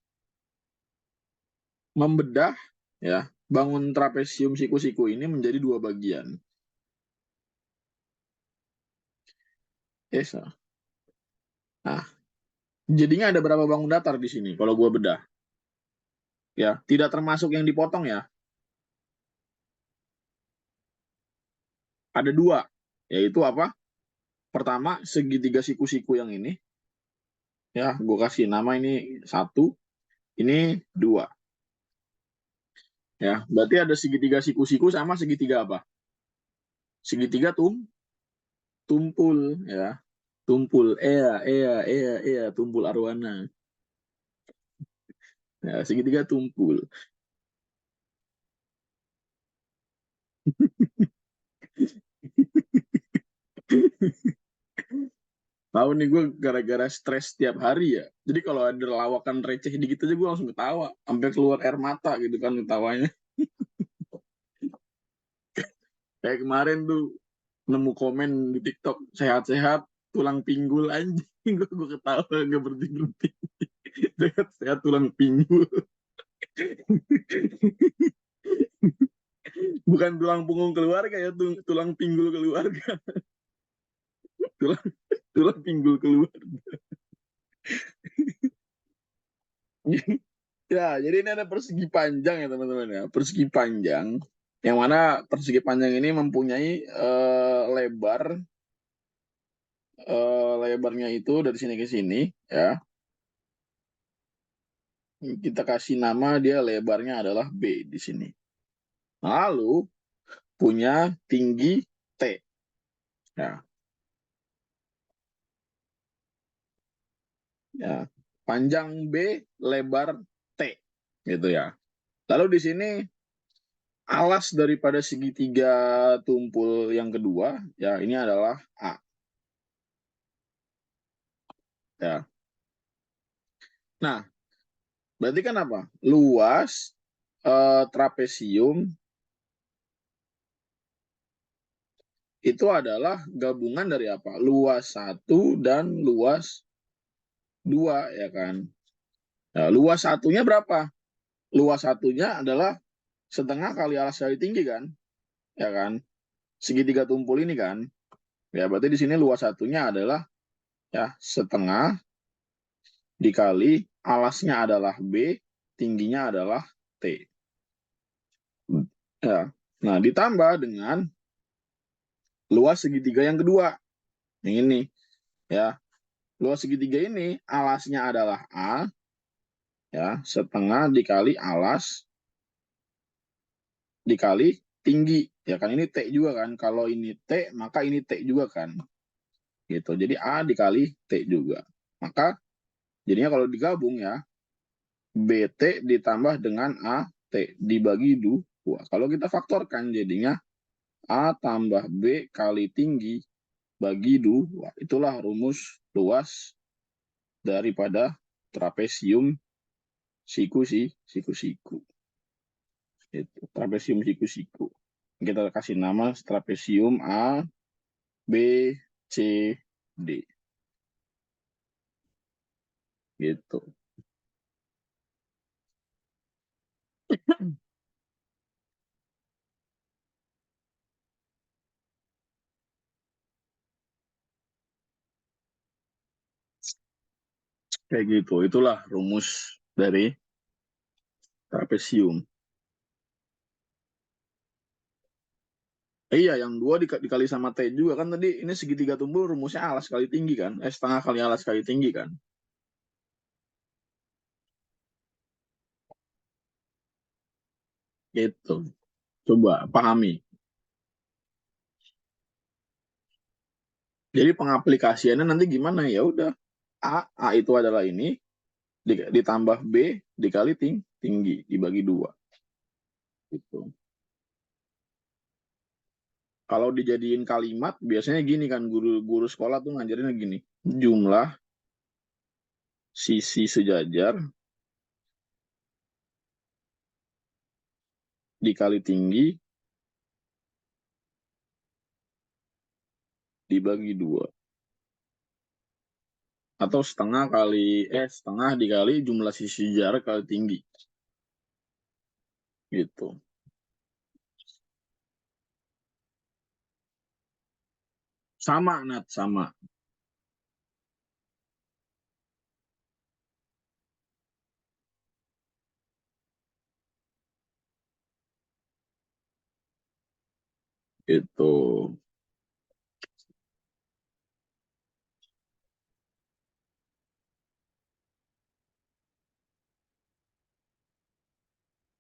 membedah ya bangun trapesium siku-siku ini menjadi 2 bagian. Yes. Nah, jadinya ada berapa bangun datar di sini kalau gua bedah? Ya, tidak termasuk yang dipotong ya. Ada 2, yaitu apa? Pertama, segitiga siku-siku yang ini. Ya, gue kasih nama ini 1, ini 2. Ya, berarti ada segitiga siku-siku sama segitiga apa? Segitiga tumpul ya. Tumpul, tumpul arwana. Ya, segitiga tumpul. Tahu nih gue gara-gara stres setiap hari ya. Jadi kalau ada lawakan receh dikit aja gue langsung ketawa, sampai keluar air mata gitu kan ketawanya. Kayak kemarin tuh nemu komen di TikTok, sehat-sehat tulang pinggul anjing. Gue ketawa gak berhenti berhenti. Sehat-sehat tulang pinggul. Bukan tulang punggung keluarga ya, tulang pinggul keluarga. Tulang tulang pinggul keluarga. Ya, jadi ini ada persegi panjang ya teman-teman ya. Persegi panjang. Yang mana persegi panjang ini mempunyai lebarnya itu dari sini ke sini ya. Kita kasih nama dia lebarnya adalah B di sini. Lalu punya tinggi T. Ya, ya. Panjang B, lebar T. Gitu ya. Lalu di sini alas daripada segitiga tumpul yang kedua, ya ini adalah A. Ya. Nah, berarti kan apa? Luas trapesium itu adalah gabungan dari apa? Luas 1 dan luas 2, ya kan? Nah, luas satunya berapa? Luas satunya adalah setengah kali alas kali tinggi kan? Ya kan? Segitiga tumpul ini kan? Ya, berarti di sini luas satunya adalah ya setengah dikali alasnya adalah B, tingginya adalah T. Ya. Nah, ditambah dengan luas segitiga yang kedua. Yang ini, ya. Luas segitiga ini alasnya adalah A, ya, setengah dikali alas dikali tinggi. Ya kan ini T juga kan. Kalau ini T, maka ini T juga kan. Gitu. Jadi A dikali T juga. Maka jadinya kalau digabung ya, BT ditambah dengan AT dibagi 2. Kalau kita faktorkan jadinya A tambah B kali tinggi bagi 2. Itulah rumus luas daripada trapesium siku-siku. Itu trapesium siku-siku. Kita kasih nama trapesium A, B, C, D. Gitu. Kayak gitu. Itulah rumus dari trapesium. Iya, yang 2 dikali sama T juga kan tadi ini segitiga tumpul rumusnya alas kali tinggi kan? Setengah kali alas kali tinggi kan? Gitu. Coba pahami. Jadi pengaplikasiannya nanti gimana? Ya udah, A itu adalah ini ditambah B dikali tinggi dibagi 2. Gitu. Kalau dijadiin kalimat biasanya gini kan guru-guru sekolah tuh ngajarinnya gini. Jumlah sisi sejajar dikali tinggi dibagi 2. Atau setengah dikali jumlah sisi sejajar kali tinggi. Gitu. Sama, Nat, sama. Itu.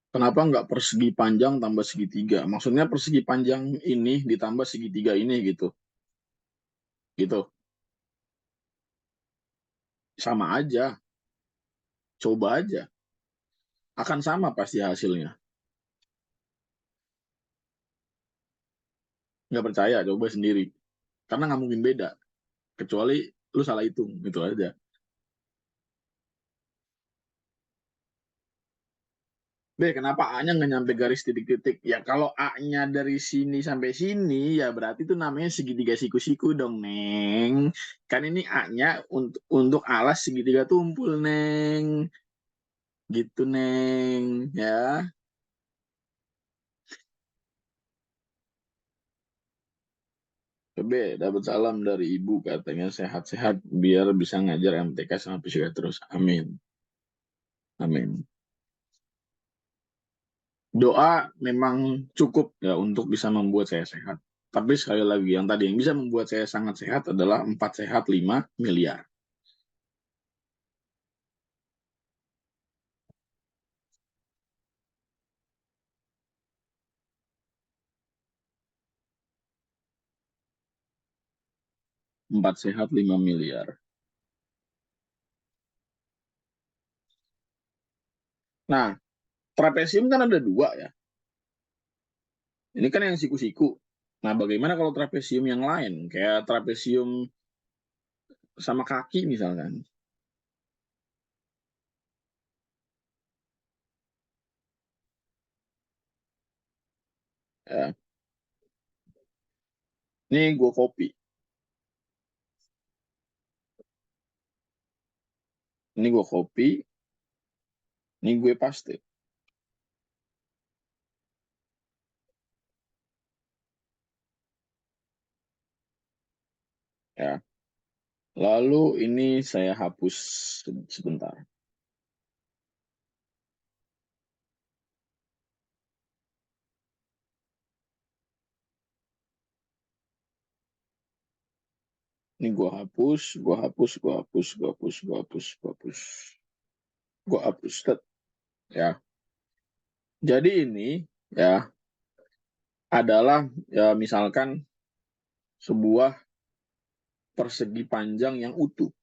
Kenapa nggak persegi panjang tambah segitiga? Maksudnya persegi panjang ini ditambah segitiga ini gitu. Gitu. Sama aja. Coba aja. Akan sama pasti hasilnya. Nggak percaya, coba sendiri. Karena nggak mungkin beda. Kecuali lu salah hitung, itu aja. B, kenapa A-nya nggak nyampe garis titik-titik? Ya kalau A-nya dari sini sampai sini, ya berarti itu namanya segitiga siku-siku dong, Neng. Kan ini A-nya untuk alas segitiga tumpul, Neng. Gitu, Neng. Ya. B, dapat salam dari ibu katanya sehat-sehat biar bisa ngajar MTK sama fisika terus. Amin. Amin. Doa memang cukup ya untuk bisa membuat saya sehat. Tapi sekali lagi, yang tadi yang bisa membuat saya sangat sehat adalah 4 sehat 5 miliar. Empat sehat 5 miliar. Nah, trapesium kan ada dua ya. Ini kan yang siku-siku. Nah, bagaimana kalau trapesium yang lain? Kayak trapesium sama kaki misalkan. Ya. Ini gue copy. Ini gue copy. Ini gue paste. Ya. Lalu ini saya hapus sebentar. Ini gue hapus, gue hapus, gue hapus, gue hapus, gue hapus, gue hapus. Gue hapus. Ya. Jadi ini ya adalah ya misalkan sebuah persegi panjang yang utuh.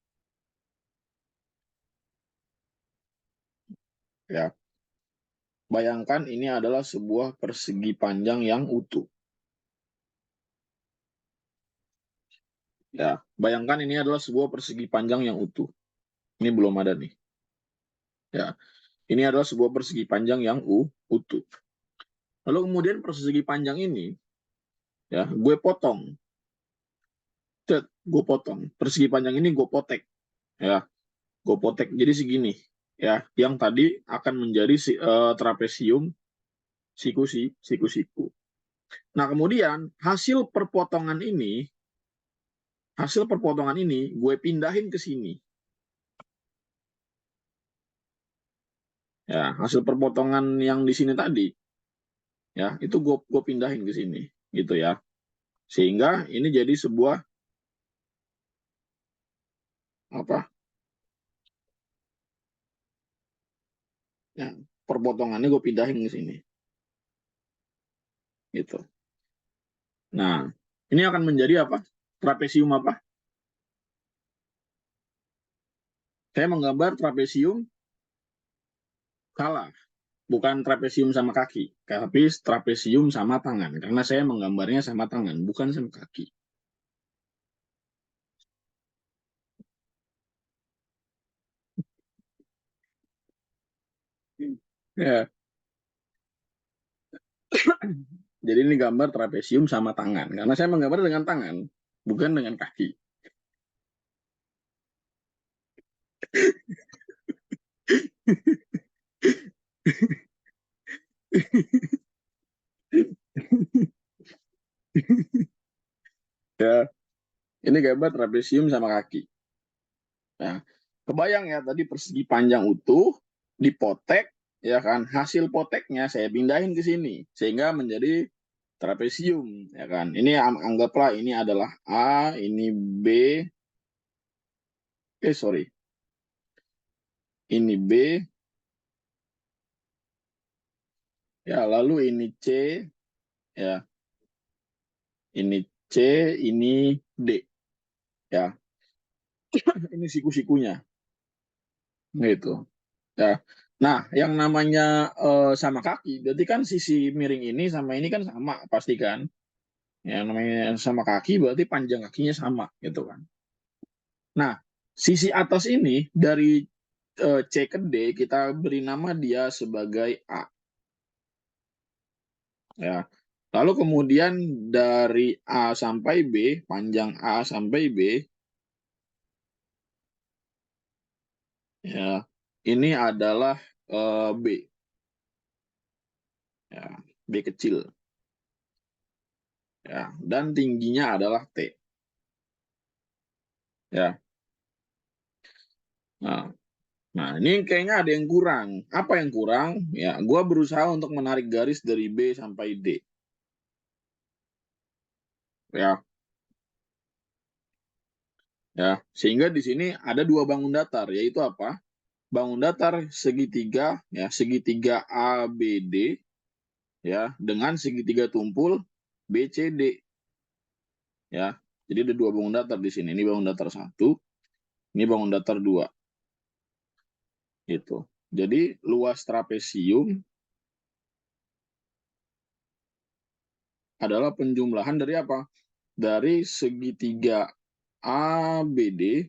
Ya. Bayangkan ini adalah sebuah persegi panjang yang utuh. Ya, bayangkan ini adalah sebuah persegi panjang yang utuh. Ini belum ada nih. Ya, ini adalah sebuah persegi panjang yang utuh. Lalu kemudian persegi panjang ini, ya, gue potong. Gue potong. Persegi panjang ini gue potek. Ya, gue potek. Jadi segini. Ya, yang tadi akan menjadi trapesium siku-siku. Nah, kemudian hasil perpotongan ini gue pindahin ke sini. Ya, hasil perpotongan yang di sini tadi, ya, itu gue pindahin ke sini, gitu ya. Sehingga ini jadi sebuah apa? Ya, perpotongannya gue pindahin ke sini, gitu. Nah, ini akan menjadi apa? Trapesium apa? Saya menggambar trapesium salah. Bukan trapesium sama kaki, tapi trapesium sama tangan. Karena saya menggambarnya sama tangan, bukan sama kaki. Ya, jadi ini gambar trapesium sama tangan. Karena saya menggambar dengan tangan, bukan dengan kaki. Ya, ini gambar trapesium sama kaki. Nah, kebayang ya tadi persegi panjang utuh dipotek ya kan, hasil poteknya saya pindahin ke sini sehingga menjadi trapesium ya kan. Ini anggaplah ini adalah A, ini B, sorry, ini B, ya lalu ini C, ya ini C, ini D, ya ini siku-sikunya gitu ya. Nah, yang namanya sama kaki berarti kan sisi miring ini sama ini kan sama pasti kan. Ya, namanya sama kaki berarti panjang kakinya sama gitu kan. Nah, sisi atas ini dari C ke D kita beri nama dia sebagai A ya. Lalu kemudian dari A sampai B, panjang A sampai B ya. Ini adalah B ya, B kecil ya, dan tingginya adalah T ya. Nah, nah, ini kayaknya ada yang kurang. Apa yang kurang? Ya, gua berusaha untuk menarik garis dari B sampai D ya. Ya, sehingga di sini ada dua bangun datar, yaitu apa? Bangun datar segitiga, ya, segitiga ABD, ya, dengan segitiga tumpul BCD, ya. Jadi ada dua bangun datar di sini. Ini bangun datar satu, ini bangun datar dua, gitu. Jadi luas trapesium adalah penjumlahan dari apa? Dari segitiga ABD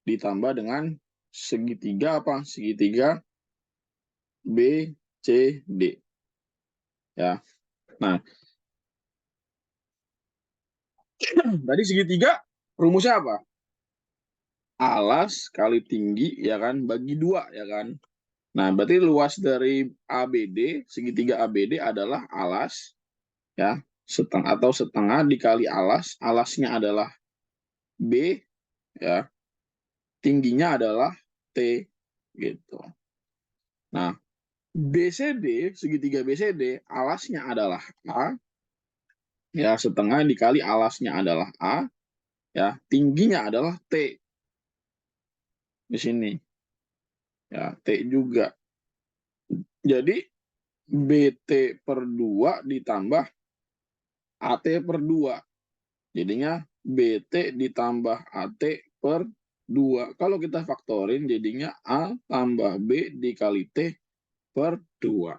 ditambah dengan segitiga apa? Segitiga BCD, ya. Nah, tadi segitiga rumusnya apa? Alas kali tinggi ya kan bagi dua ya kan. Nah, berarti luas dari ABD, segitiga ABD adalah alas ya, setengah atau setengah dikali alas. Alasnya adalah B ya, tingginya adalah T gitu. Nah, BCD, segitiga BCD, alasnya adalah A ya, setengah dikali alasnya adalah A ya, tingginya adalah T di sini ya, T juga. Jadi BT per 2 ditambah AT per 2. Jadinya BT ditambah AT per 2. Kalau kita faktorin jadinya A tambah B dikali T per 2.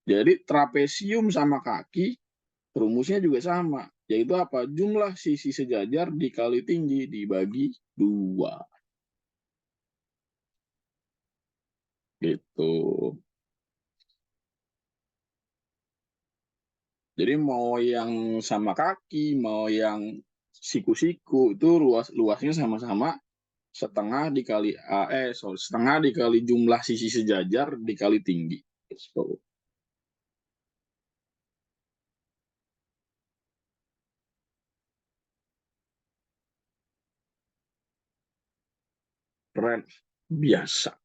Jadi trapesium sama kaki rumusnya juga sama. Yaitu apa? Jumlah sisi sejajar dikali tinggi dibagi 2. Gitu. Jadi mau yang sama kaki, mau yang siku-siku itu luasnya sama-sama setengah dikali setengah dikali jumlah sisi sejajar dikali tinggi. So, keren. Biasa,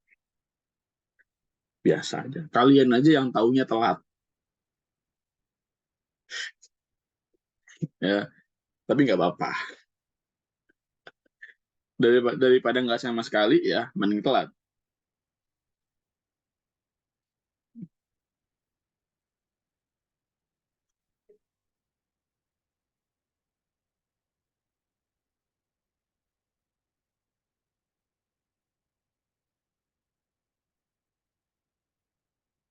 biasa aja. Kalian aja yang taunya telat ya, tapi nggak apa-apa. Daripada nggak sama sekali ya, mending telat.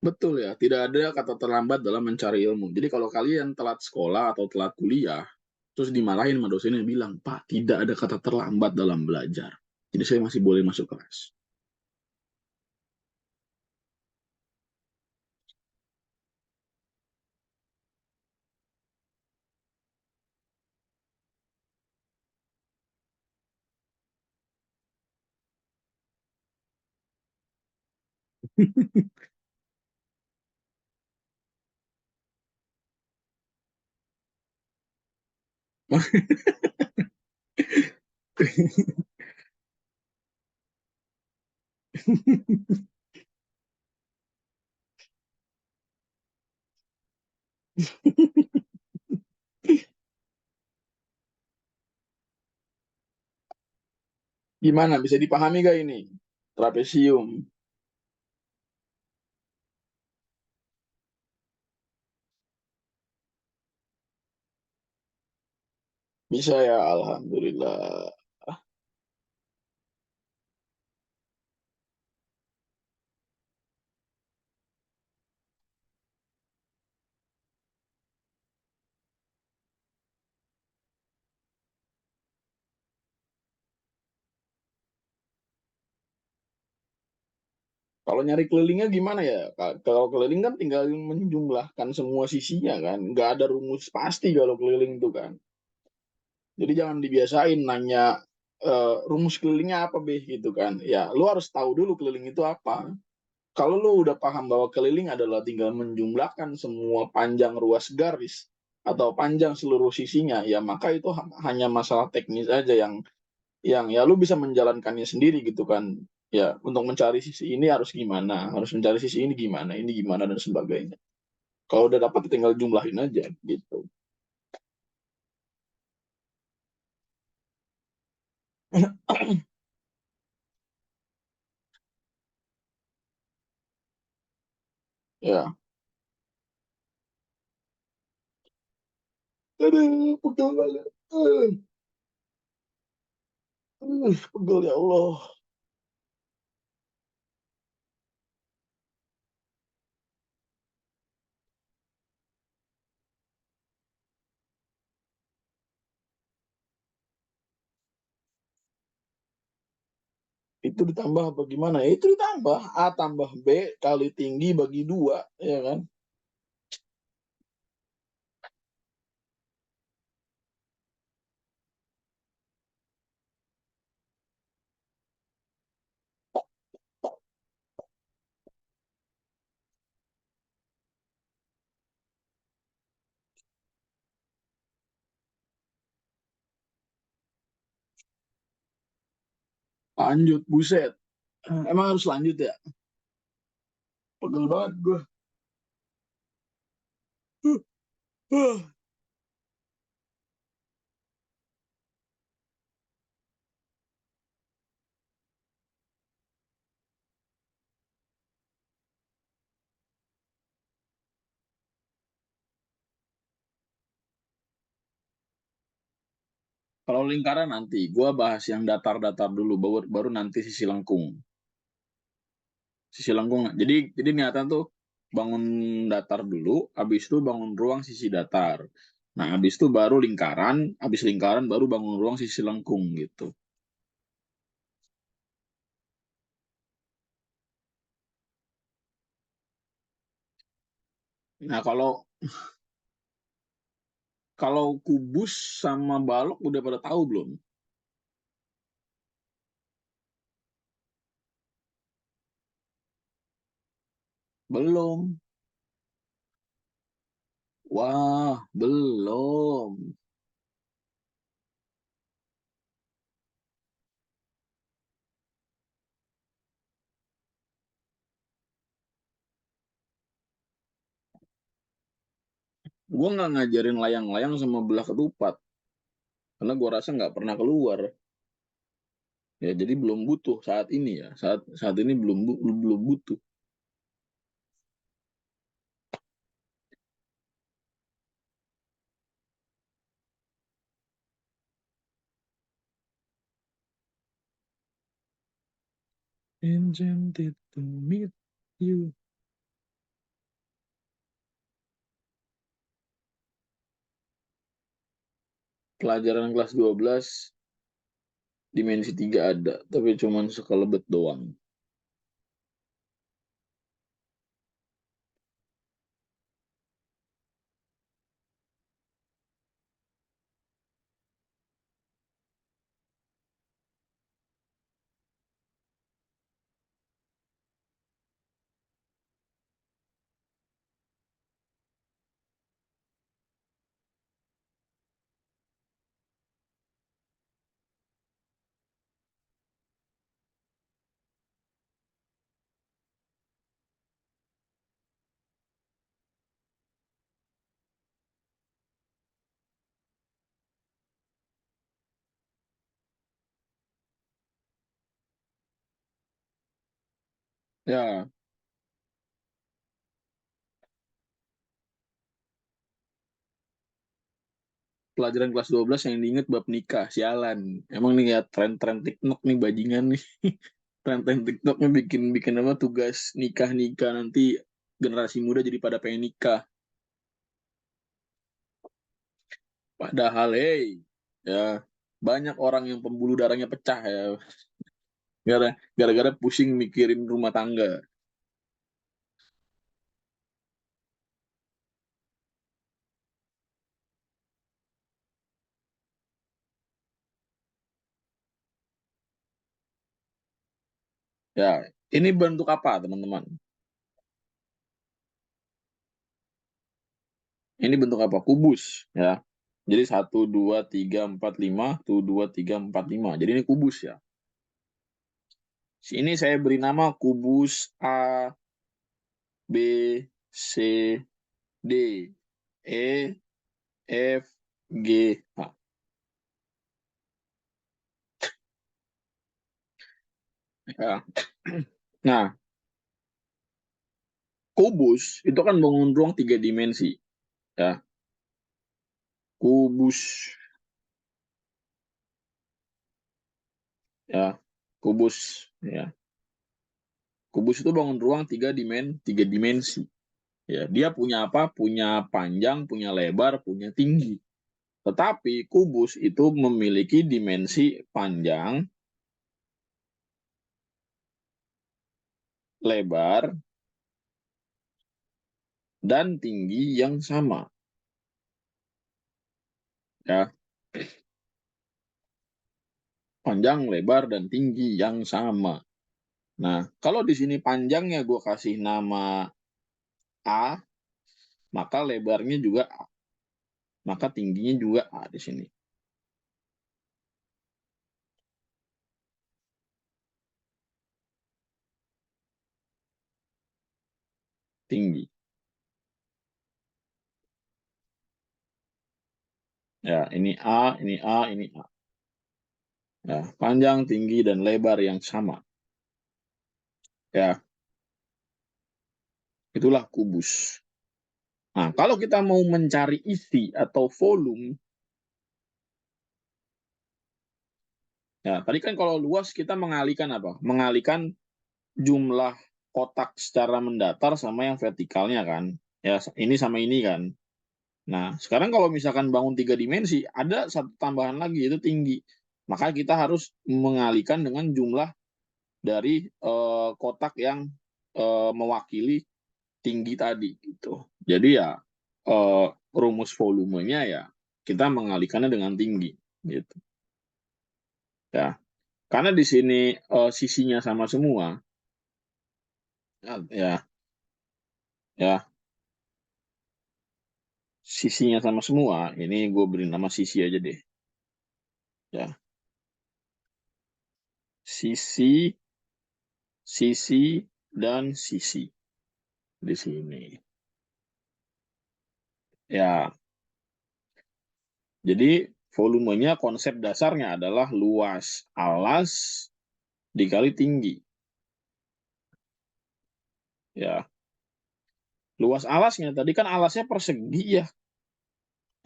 Betul ya, tidak ada kata terlambat dalam mencari ilmu. Jadi kalau kalian telat sekolah atau telat kuliah, terus dimarahin sama dosennya bilang, Pak, tidak ada kata terlambat dalam belajar. Jadi saya masih boleh masuk kelas. Gimana? Bisa dipahami gak ini? Trapesium. Bisa ya, Alhamdulillah. Kalau nyari kelilingnya gimana ya? Kalau keliling kan tinggal menjumlahkan semua sisinya kan. Nggak ada rumus pasti kalau keliling itu kan. Jadi jangan dibiasain nanya rumus kelilingnya apa be gitu kan. Ya lu harus tahu dulu keliling itu apa. Kalau lu udah paham bahwa keliling adalah tinggal menjumlahkan semua panjang ruas garis atau panjang seluruh sisinya, ya maka itu hanya masalah teknis aja yang ya lu bisa menjalankannya sendiri gitu kan. Ya, untuk mencari sisi ini harus gimana, harus mencari sisi ini gimana dan sebagainya. Kalau udah dapat tinggal jumlahin aja gitu. Ya, aduh, pegel banget. Pegel ya Allah. Itu ditambah apa gimana? Ya, itu ditambah A tambah B kali tinggi bagi dua, ya kan? Lanjut, buset. Emang harus lanjut ya? Pegel banget gue. Kalau lingkaran nanti, gue bahas yang datar-datar dulu, baru nanti sisi lengkung. Sisi lengkung. Jadi niatan tuh bangun datar dulu, habis itu bangun ruang sisi datar. Nah, habis itu baru lingkaran, habis lingkaran baru bangun ruang sisi lengkung gitu. Nah, kalau kalau kubus sama balok udah pada tahu belum? Belum. Wah, belum. Gue nggak ngajarin layang-layang sama belah ketupat, karena gue rasa nggak pernah keluar. Ya, jadi belum butuh saat ini ya. Saat ini belum butuh. Enchanted to meet you. Pelajaran kelas 12 dimensi 3 ada, tapi cuman sekelebet doang. Ya, pelajaran kelas 12 yang diinget bab nikah, sialan. Emang nih ya tren-tren TikTok nih bajingan nih. Tren-tren TikTok nih bikin bikin apa tugas nikah-nikah nanti generasi muda jadi pada pengen nikah. Padahal, hey, ya banyak orang yang pembuluh darahnya pecah ya, gara-gara pusing mikirin rumah tangga. Ya, ini bentuk apa, teman-teman? Ini bentuk apa? Kubus, ya. Jadi 1, 2, 3, 4, 5, 1, 2, 3, 4, 5. Jadi ini kubus, ya. Sini saya beri nama kubus A, B, C, D, E, F, G, H. Ya. Nah, kubus itu kan bangun ruang 3 dimensi. Ya, kubus. Ya, kubus. Ya, kubus itu bangun ruang 3 dimensi. Ya, dia punya apa? Punya panjang, punya lebar, punya tinggi. Tetapi kubus itu memiliki dimensi panjang, lebar, dan tinggi yang sama. Ya, panjang, lebar, dan tinggi yang sama. Nah, kalau di sini panjangnya gue kasih nama A, maka lebarnya juga A. Maka tingginya juga A di sini. Tinggi. Ya, ini A, ini A, ini A. Ya, panjang, tinggi, dan lebar yang sama. Ya, itulah kubus. Nah, kalau kita mau mencari isi atau volume, ya tadi kan kalau luas kita mengalihkan apa? Mengalihkan jumlah kotak secara mendatar sama yang vertikalnya kan. Ya, ini sama ini kan. Nah, sekarang kalau misalkan bangun 3 dimensi, ada satu tambahan lagi, yaitu tinggi. Maka kita harus mengalihkan dengan jumlah dari kotak yang mewakili tinggi tadi gitu. Jadi ya rumus volumenya ya kita mengalihkannya dengan tinggi gitu. Ya. Karena di sini sisinya sama semua. Ya, ya, sisinya sama semua. Ini gue beri nama sisi aja deh. Ya. Sisi, sisi, dan sisi di sini. Ya. Jadi volumenya konsep dasarnya adalah luas alas dikali tinggi. Ya. Luas alasnya tadi kan alasnya persegi ya.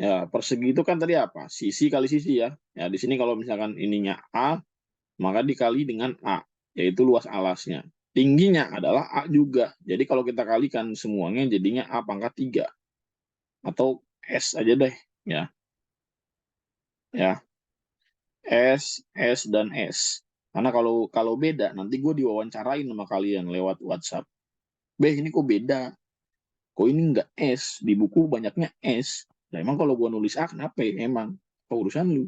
Ya, persegi itu kan tadi apa? Sisi kali sisi ya. Ya, di sini kalau misalkan ininya A, maka dikali dengan A, yaitu luas alasnya. Tingginya adalah A juga. Jadi kalau kita kalikan semuanya jadinya A pangkat 3. Atau S aja deh. Ya, ya, S, dan S. Karena kalau kalau beda, nanti gue diwawancarain sama kalian lewat WhatsApp. Ini kok beda? Kok ini nggak S? Di buku banyaknya S. Nah, emang kalau gue nulis A, kenapa ya? Emang, apa urusan lu?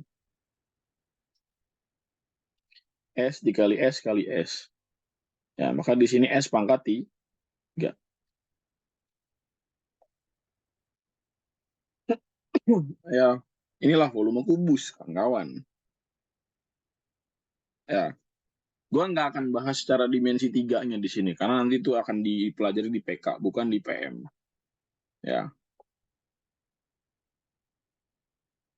S dikali S kali S. Ya, maka di sini S pangkat 3. Ya, inilah volume kubus, kawan-kawan. Ya, gue nggak akan bahas secara dimensi tiganya di sini, karena nanti itu akan dipelajari di PK, bukan di PM. Ya,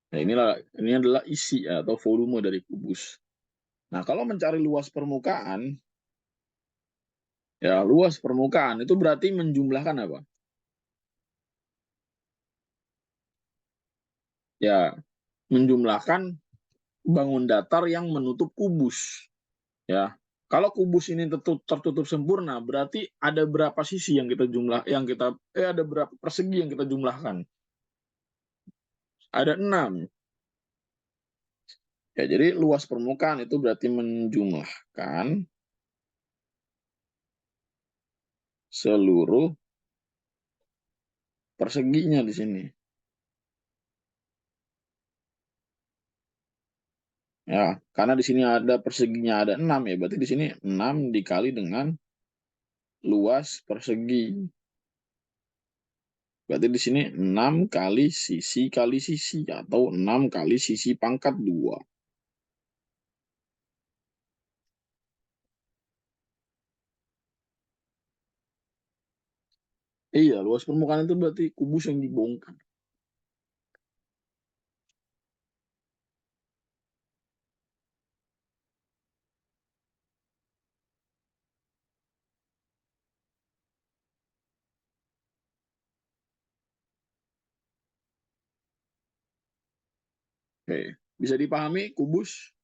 nah ini adalah isi atau volume dari kubus. Nah, kalau mencari luas permukaan, ya luas permukaan itu berarti menjumlahkan apa? Ya, menjumlahkan bangun datar yang menutup kubus. Ya, kalau kubus ini tertutup sempurna, berarti ada berapa sisi yang kita ada berapa persegi yang kita jumlahkan? Ada 6. Ya, jadi luas permukaan itu berarti menjumlahkan seluruh perseginya di sini. Ya, karena di sini ada perseginya ada 6 ya, berarti di sini 6 dikali dengan luas persegi. Berarti di sini 6 kali sisi atau 6 kali sisi pangkat 2. Iya, luas permukaan itu berarti kubus yang dibongkar. Oke, bisa dipahami kubus?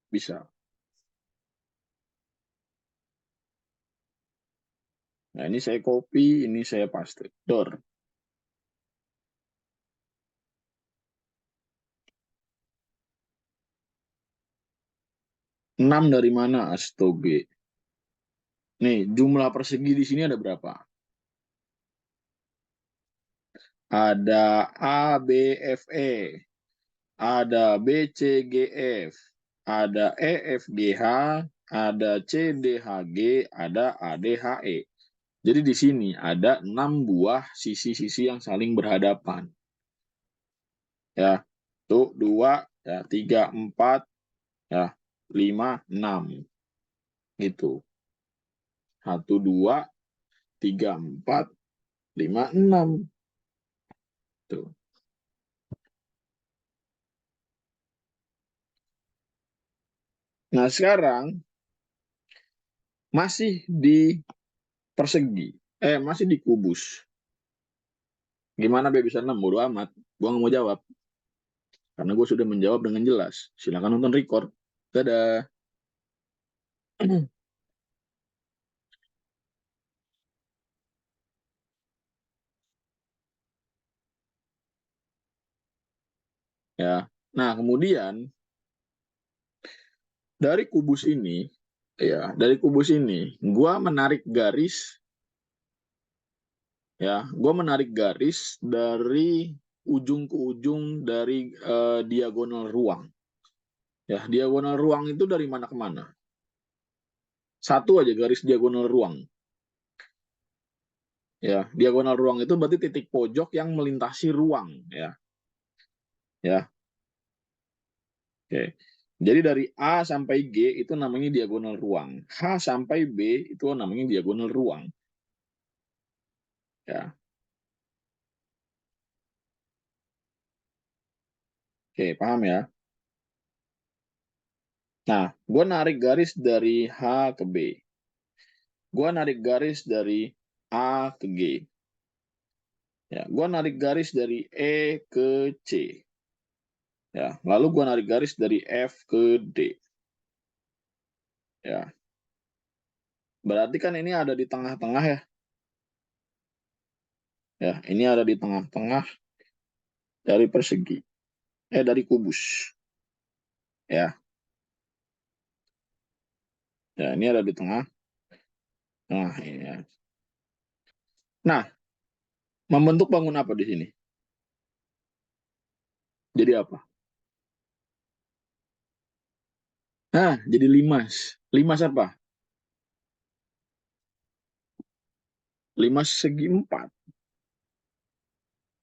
Bisa. Nah, ini saya copy, ini saya paste. Dor. 6 dari mana? Astoge. Nih, jumlah persegi di sini ada berapa? Ada A, B, F, E. Ada B, C, G, F. Ada E, F, G, H. Ada C, D, H, G. Ada A, D, H, E. Jadi di sini ada 6 buah sisi-sisi yang saling berhadapan. Ya, tuh 2, ya, 3, 4, ya, 5, 6. Gitu. 1, 2, 3, 4, 5, 6. Tuh. Nah, sekarang masih di persegi. Masih di kubus. Gimana B bisa 6? Bodo amat. Gua nggak mau jawab. Karena gue sudah menjawab dengan jelas. Silakan nonton record. Dadah. Ya. Nah, kemudian dari kubus ini, ya, dari kubus ini, gua menarik garis, ya, gua menarik garis dari ujung ke ujung dari diagonal ruang. Ya, diagonal ruang itu dari mana ke mana? Satu aja garis diagonal ruang. Ya, diagonal ruang itu berarti titik pojok yang melintasi ruang, ya. Ya, oke. Jadi dari A sampai G itu namanya diagonal ruang. H sampai B itu namanya diagonal ruang. Ya, oke, paham ya? Nah, gue narik garis dari H ke B. Gue narik garis dari A ke G. Ya, gue narik garis dari E ke C. Ya, lalu gue narik garis dari F ke D. Ya, berarti kan ini ada di tengah-tengah ya. Ya, ini ada di tengah-tengah dari persegi. Dari kubus. Ya, ya ini ada di tengah. Nah, ini ya. Nah, membentuk bangun apa di sini? Jadi apa? Nah, jadi limas. Limas apa? Limas segi 4.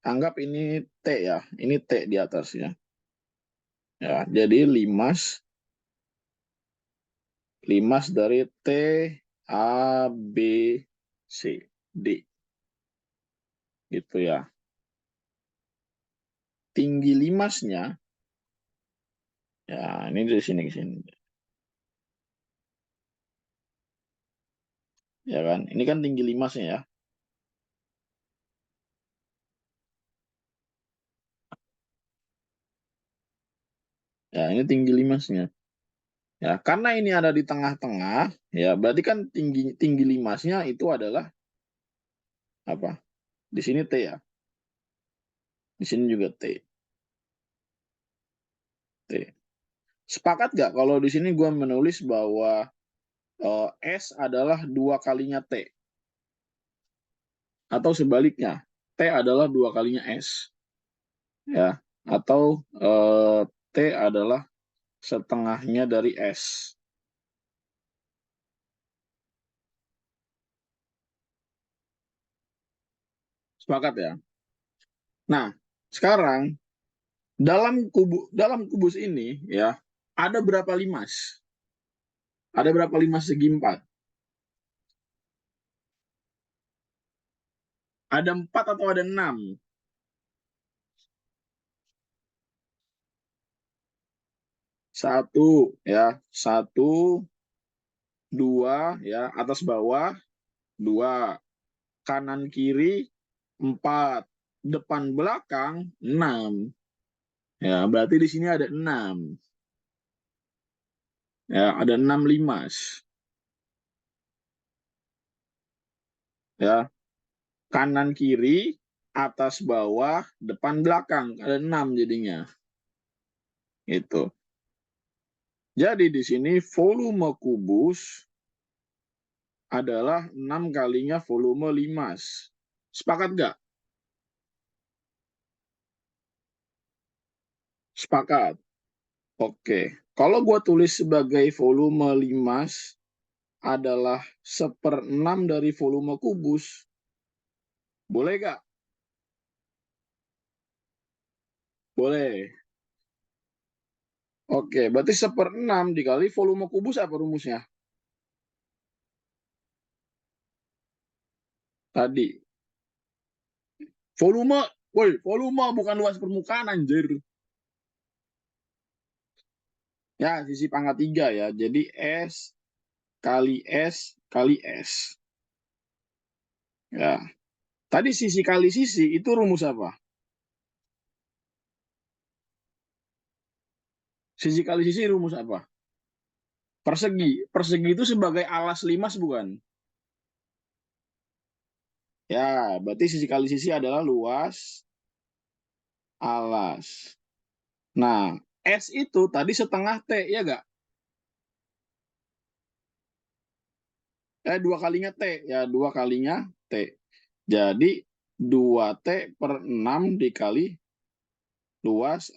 Anggap ini T ya. Ini T di atasnya. Ya, jadi limas dari T A B C D gitu ya. Tinggi limasnya ya ini dari sini ke sini. Ya kan? Ini kan tinggi limasnya ya. Ya, ini tinggi limasnya. Ya, karena ini ada di tengah-tengah, ya berarti kan tinggi tinggi limasnya itu adalah apa? Di sini T ya. Di sini juga T. T. Sepakat gak kalau di sini gue menulis bahwa S adalah 2 kalinya T? Atau sebaliknya, T adalah 2 kalinya S. Ya, atau T adalah setengahnya dari S. Sepakat ya? Nah, sekarang dalam kubus ini ya, ada berapa limas? Ada berapa limas segi 4? Ada 4 atau ada 6? Satu ya, satu, dua ya, atas bawah, dua, kanan kiri, 4, depan belakang, 6. Ya, berarti di sini ada 6. Ya, ada 6 limas. Ya, kanan kiri, atas bawah, depan belakang, ada 6 jadinya. Itu. Jadi di sini volume kubus adalah 6 kalinya volume limas. Sepakat nggak? Sepakat. Oke. Kalau gue tulis sebagai volume limas adalah 1/6 dari volume kubus, boleh nggak? Boleh. Oke, berarti 1/6 dikali volume kubus apa rumusnya? Tadi. Volume, woi, volume bukan luas permukaan anjir. Ya, sisi pangkat 3 ya. Jadi S kali S kali S. Ya. Tadi sisi kali sisi itu rumus apa? Sisi kali sisi rumus apa? Persegi. Persegi itu sebagai alas limas bukan? Ya, berarti sisi kali sisi adalah luas alas. Nah, S itu tadi setengah T, ya nggak? 2 kalinya T, ya 2 kalinya T. Jadi 2T/6 dikali luas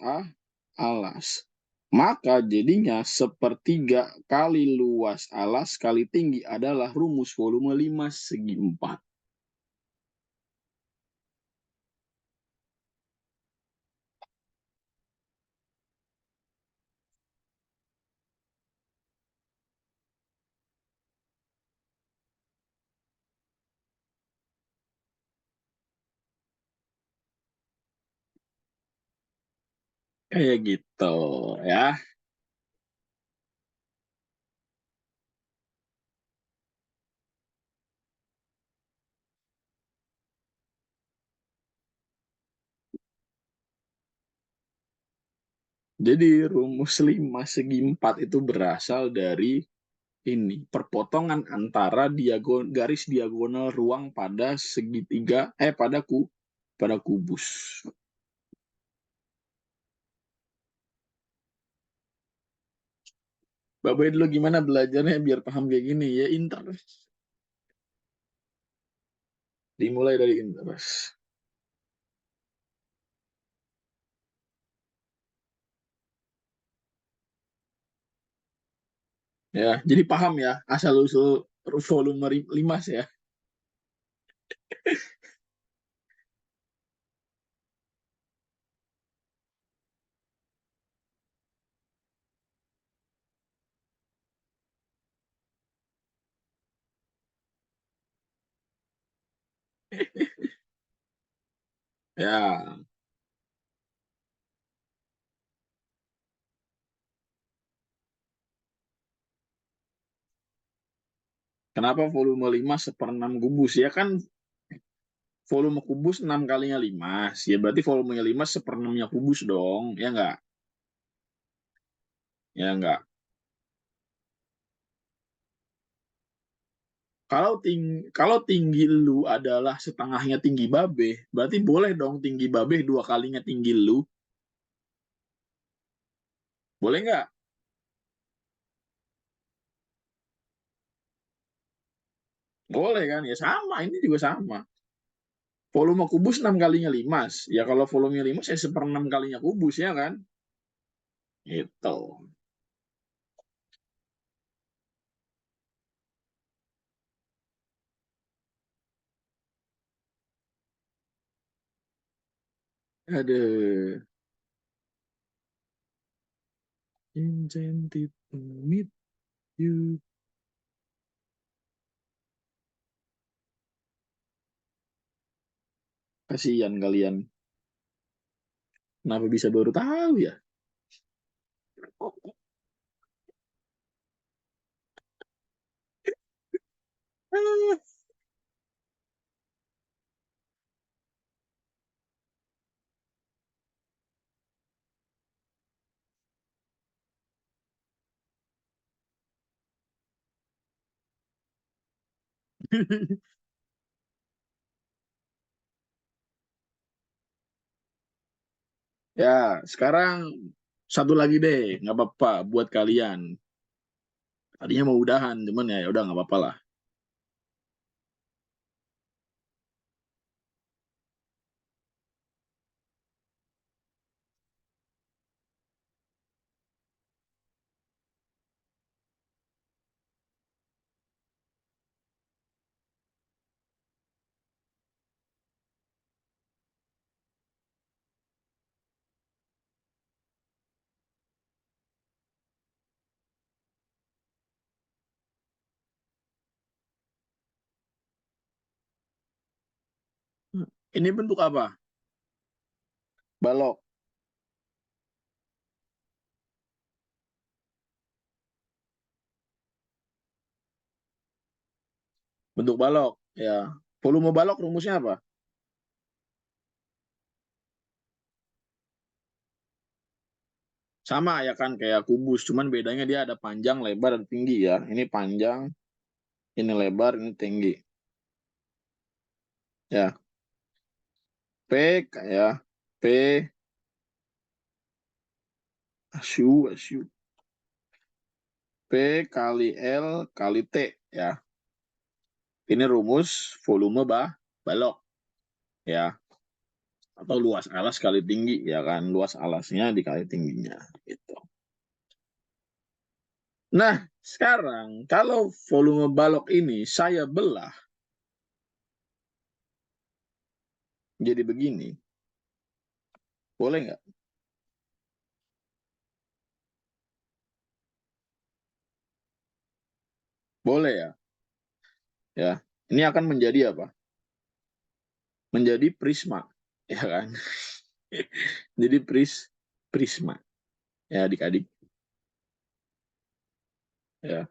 alas. Maka jadinya 1/3 kali luas alas kali tinggi adalah rumus volume 5 segi 4. Kayak gitu ya. Jadi rumus 5 segi 4 itu berasal dari ini, perpotongan antara garis diagonal ruang pada segitiga, pada kubus. Bapak dulu gimana belajarnya biar paham kayak gini ya, interest. Dimulai dari interest. Ya, jadi paham ya asal usul volume limas ya. Ya, kenapa volume 5 1/6 kubus? Ya kan volume kubus 6 kalinya 5. Ya berarti volumenya 5 1/6-nya kubus dong. Ya enggak? Ya enggak. Kalau tinggi lu adalah setengahnya tinggi babe, berarti boleh dong tinggi babe 2 kalinya tinggi lu. Boleh nggak? Boleh kan? Ya sama, ini juga sama. volume kubus 6 kalinya limas. Ya kalau volumenya limas ya 1/6 kalinya kubus ya kan? Itu. Aduh. Incentive to meet you. Kasihan kalian. Kenapa bisa baru tahu ya? Ya, sekarang satu lagi deh, nggak apa-apa buat kalian. Tadinya mau udahan, cuman ya udah nggak apa-apa lah. Ini bentuk apa? Balok. Bentuk balok. Ya. Volume balok rumusnya apa? Sama ya kan kayak kubus, cuman bedanya dia ada panjang, lebar, dan tinggi ya. Ini panjang, ini lebar, ini tinggi. Ya. P ya. P asu. P kali L kali T ya. Ini rumus volume balok ya. Atau luas alas kali tinggi ya kan. Luas alasnya dikali tingginya gitu. Nah, sekarang kalau volume balok ini saya belah jadi begini, boleh nggak? Boleh ya. Ya, ini akan menjadi apa? Menjadi prisma, ya kan? Jadi prisma, ya adik-adik. Ya.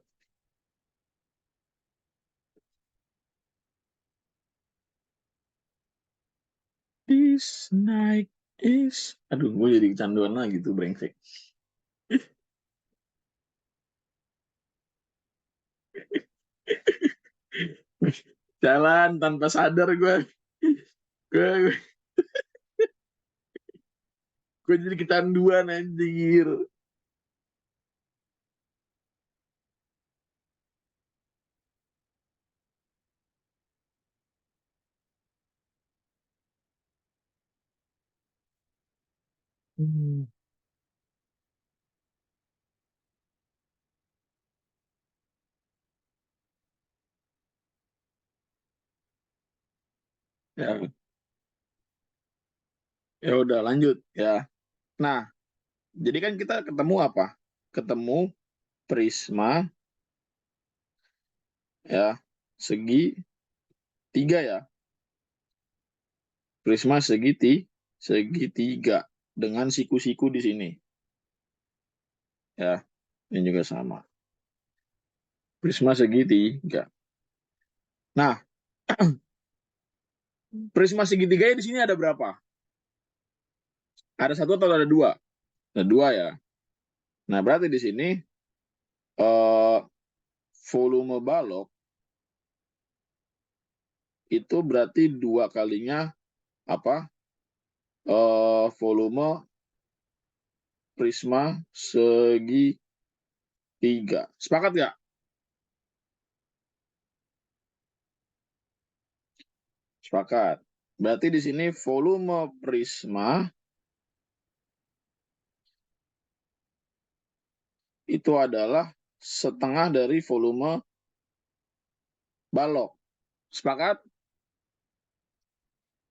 This night is, aduh, gue jadi kecanduan lagi tuh brengsek. Jalan tanpa sadar gue jadi kecanduan anjir. Hmm. Ya, ya udah lanjut ya. Nah, jadi kan kita ketemu apa? Ketemu prisma ya segi tiga ya. Prisma segitiga dengan siku-siku di sini ya. Ini juga sama. Prisma segitiga. Nah, prisma segitiga di sini ada berapa? Ada satu atau ada dua? Ada dua ya. Nah, berarti di sini eh, volume balok itu berarti dua kalinya apa? Volume prisma segitiga. Sepakat nggak? Sepakat. Berarti di sini volume prisma itu adalah setengah dari volume balok. Sepakat?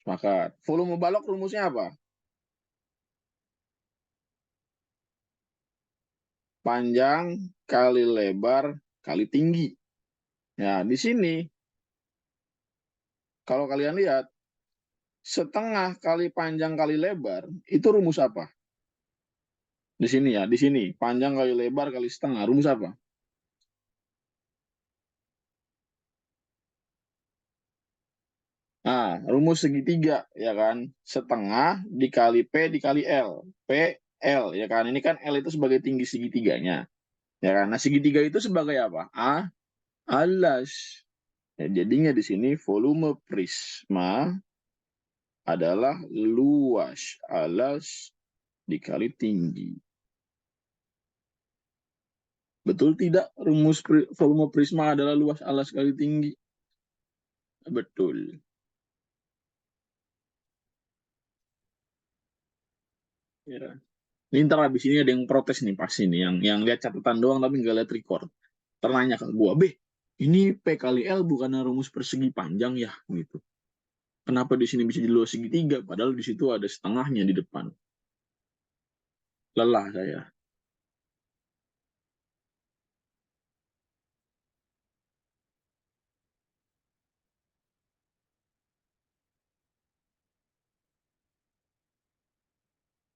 Sepakat. Volume balok rumusnya apa? Panjang kali lebar kali tinggi. Ya, di sini kalau kalian lihat setengah kali panjang kali lebar itu rumus apa? Di sini ya, di sini panjang kali lebar kali setengah rumus apa? Nah, rumus segitiga ya kan, setengah dikali P dikali L, P L ya kan. Ini kan L itu sebagai tinggi segitiganya ya kan. Nah, segitiga itu sebagai apa? Alas. Ya, jadinya di sini volume prisma adalah luas alas dikali tinggi. Betul tidak rumus volume prisma adalah luas alas kali tinggi? Betul. Ya. Ini ntar abis ini ada yang protes nih pasti nih, yang lihat catatan doang tapi nggak lihat record. Ternanya ke gua, ini P kali L bukan rumus persegi panjang ya gitu. Kenapa di sini bisa jadi luas segitiga padahal di situ ada setengahnya di depan. Lelah saya.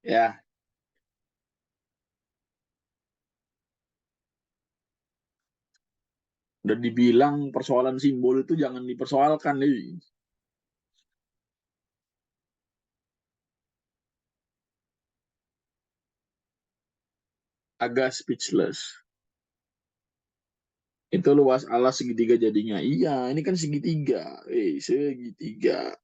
Ya, udah dibilang persoalan simbol itu jangan dipersoalkan nih. Agak speechless. Itu luas alas segitiga jadinya. Iya, ini kan segitiga. Segitiga.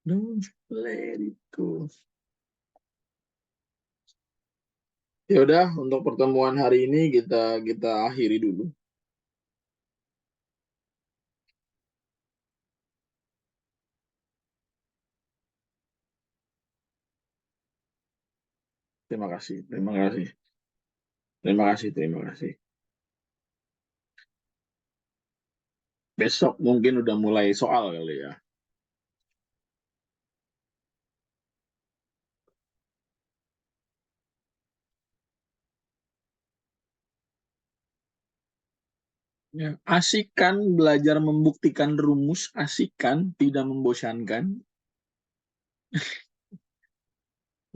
Don't let it go. Ya udah, untuk pertemuan hari ini kita kita akhiri dulu. Terima kasih, terima kasih, terima kasih, terima kasih. Besok mungkin udah mulai soal kali ya. Ya, asik kan belajar membuktikan rumus, asik kan, tidak membosankan.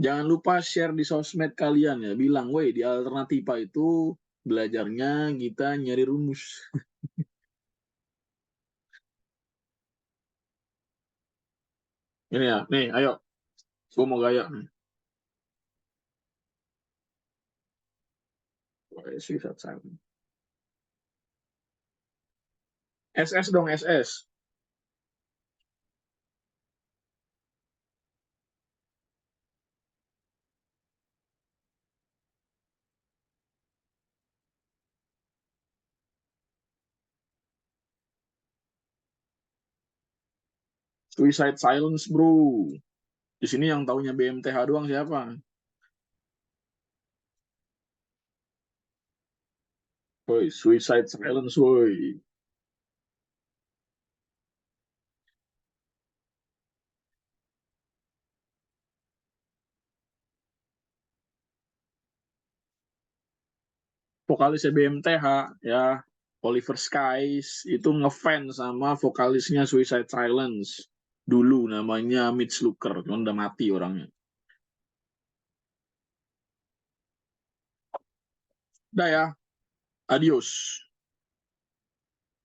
Jangan lupa share di sosmed kalian ya, bilang, woi di Alternativa itu belajarnya kita nyari rumus. Ini ya, nih, ayo, gue mau gaya nih. Suicide Silence. SS dong, SS. Suicide Silence, bro. Di sini yang taunya BMTH doang siapa? Woi, Suicide Silence, woi. Vokalisnya BMTH, ya. Oliver Skies, itu ngefans sama vokalisnya Suicide Silence. Dulu namanya Mitch Luker, cuman udah mati orangnya. Udah ya, adios.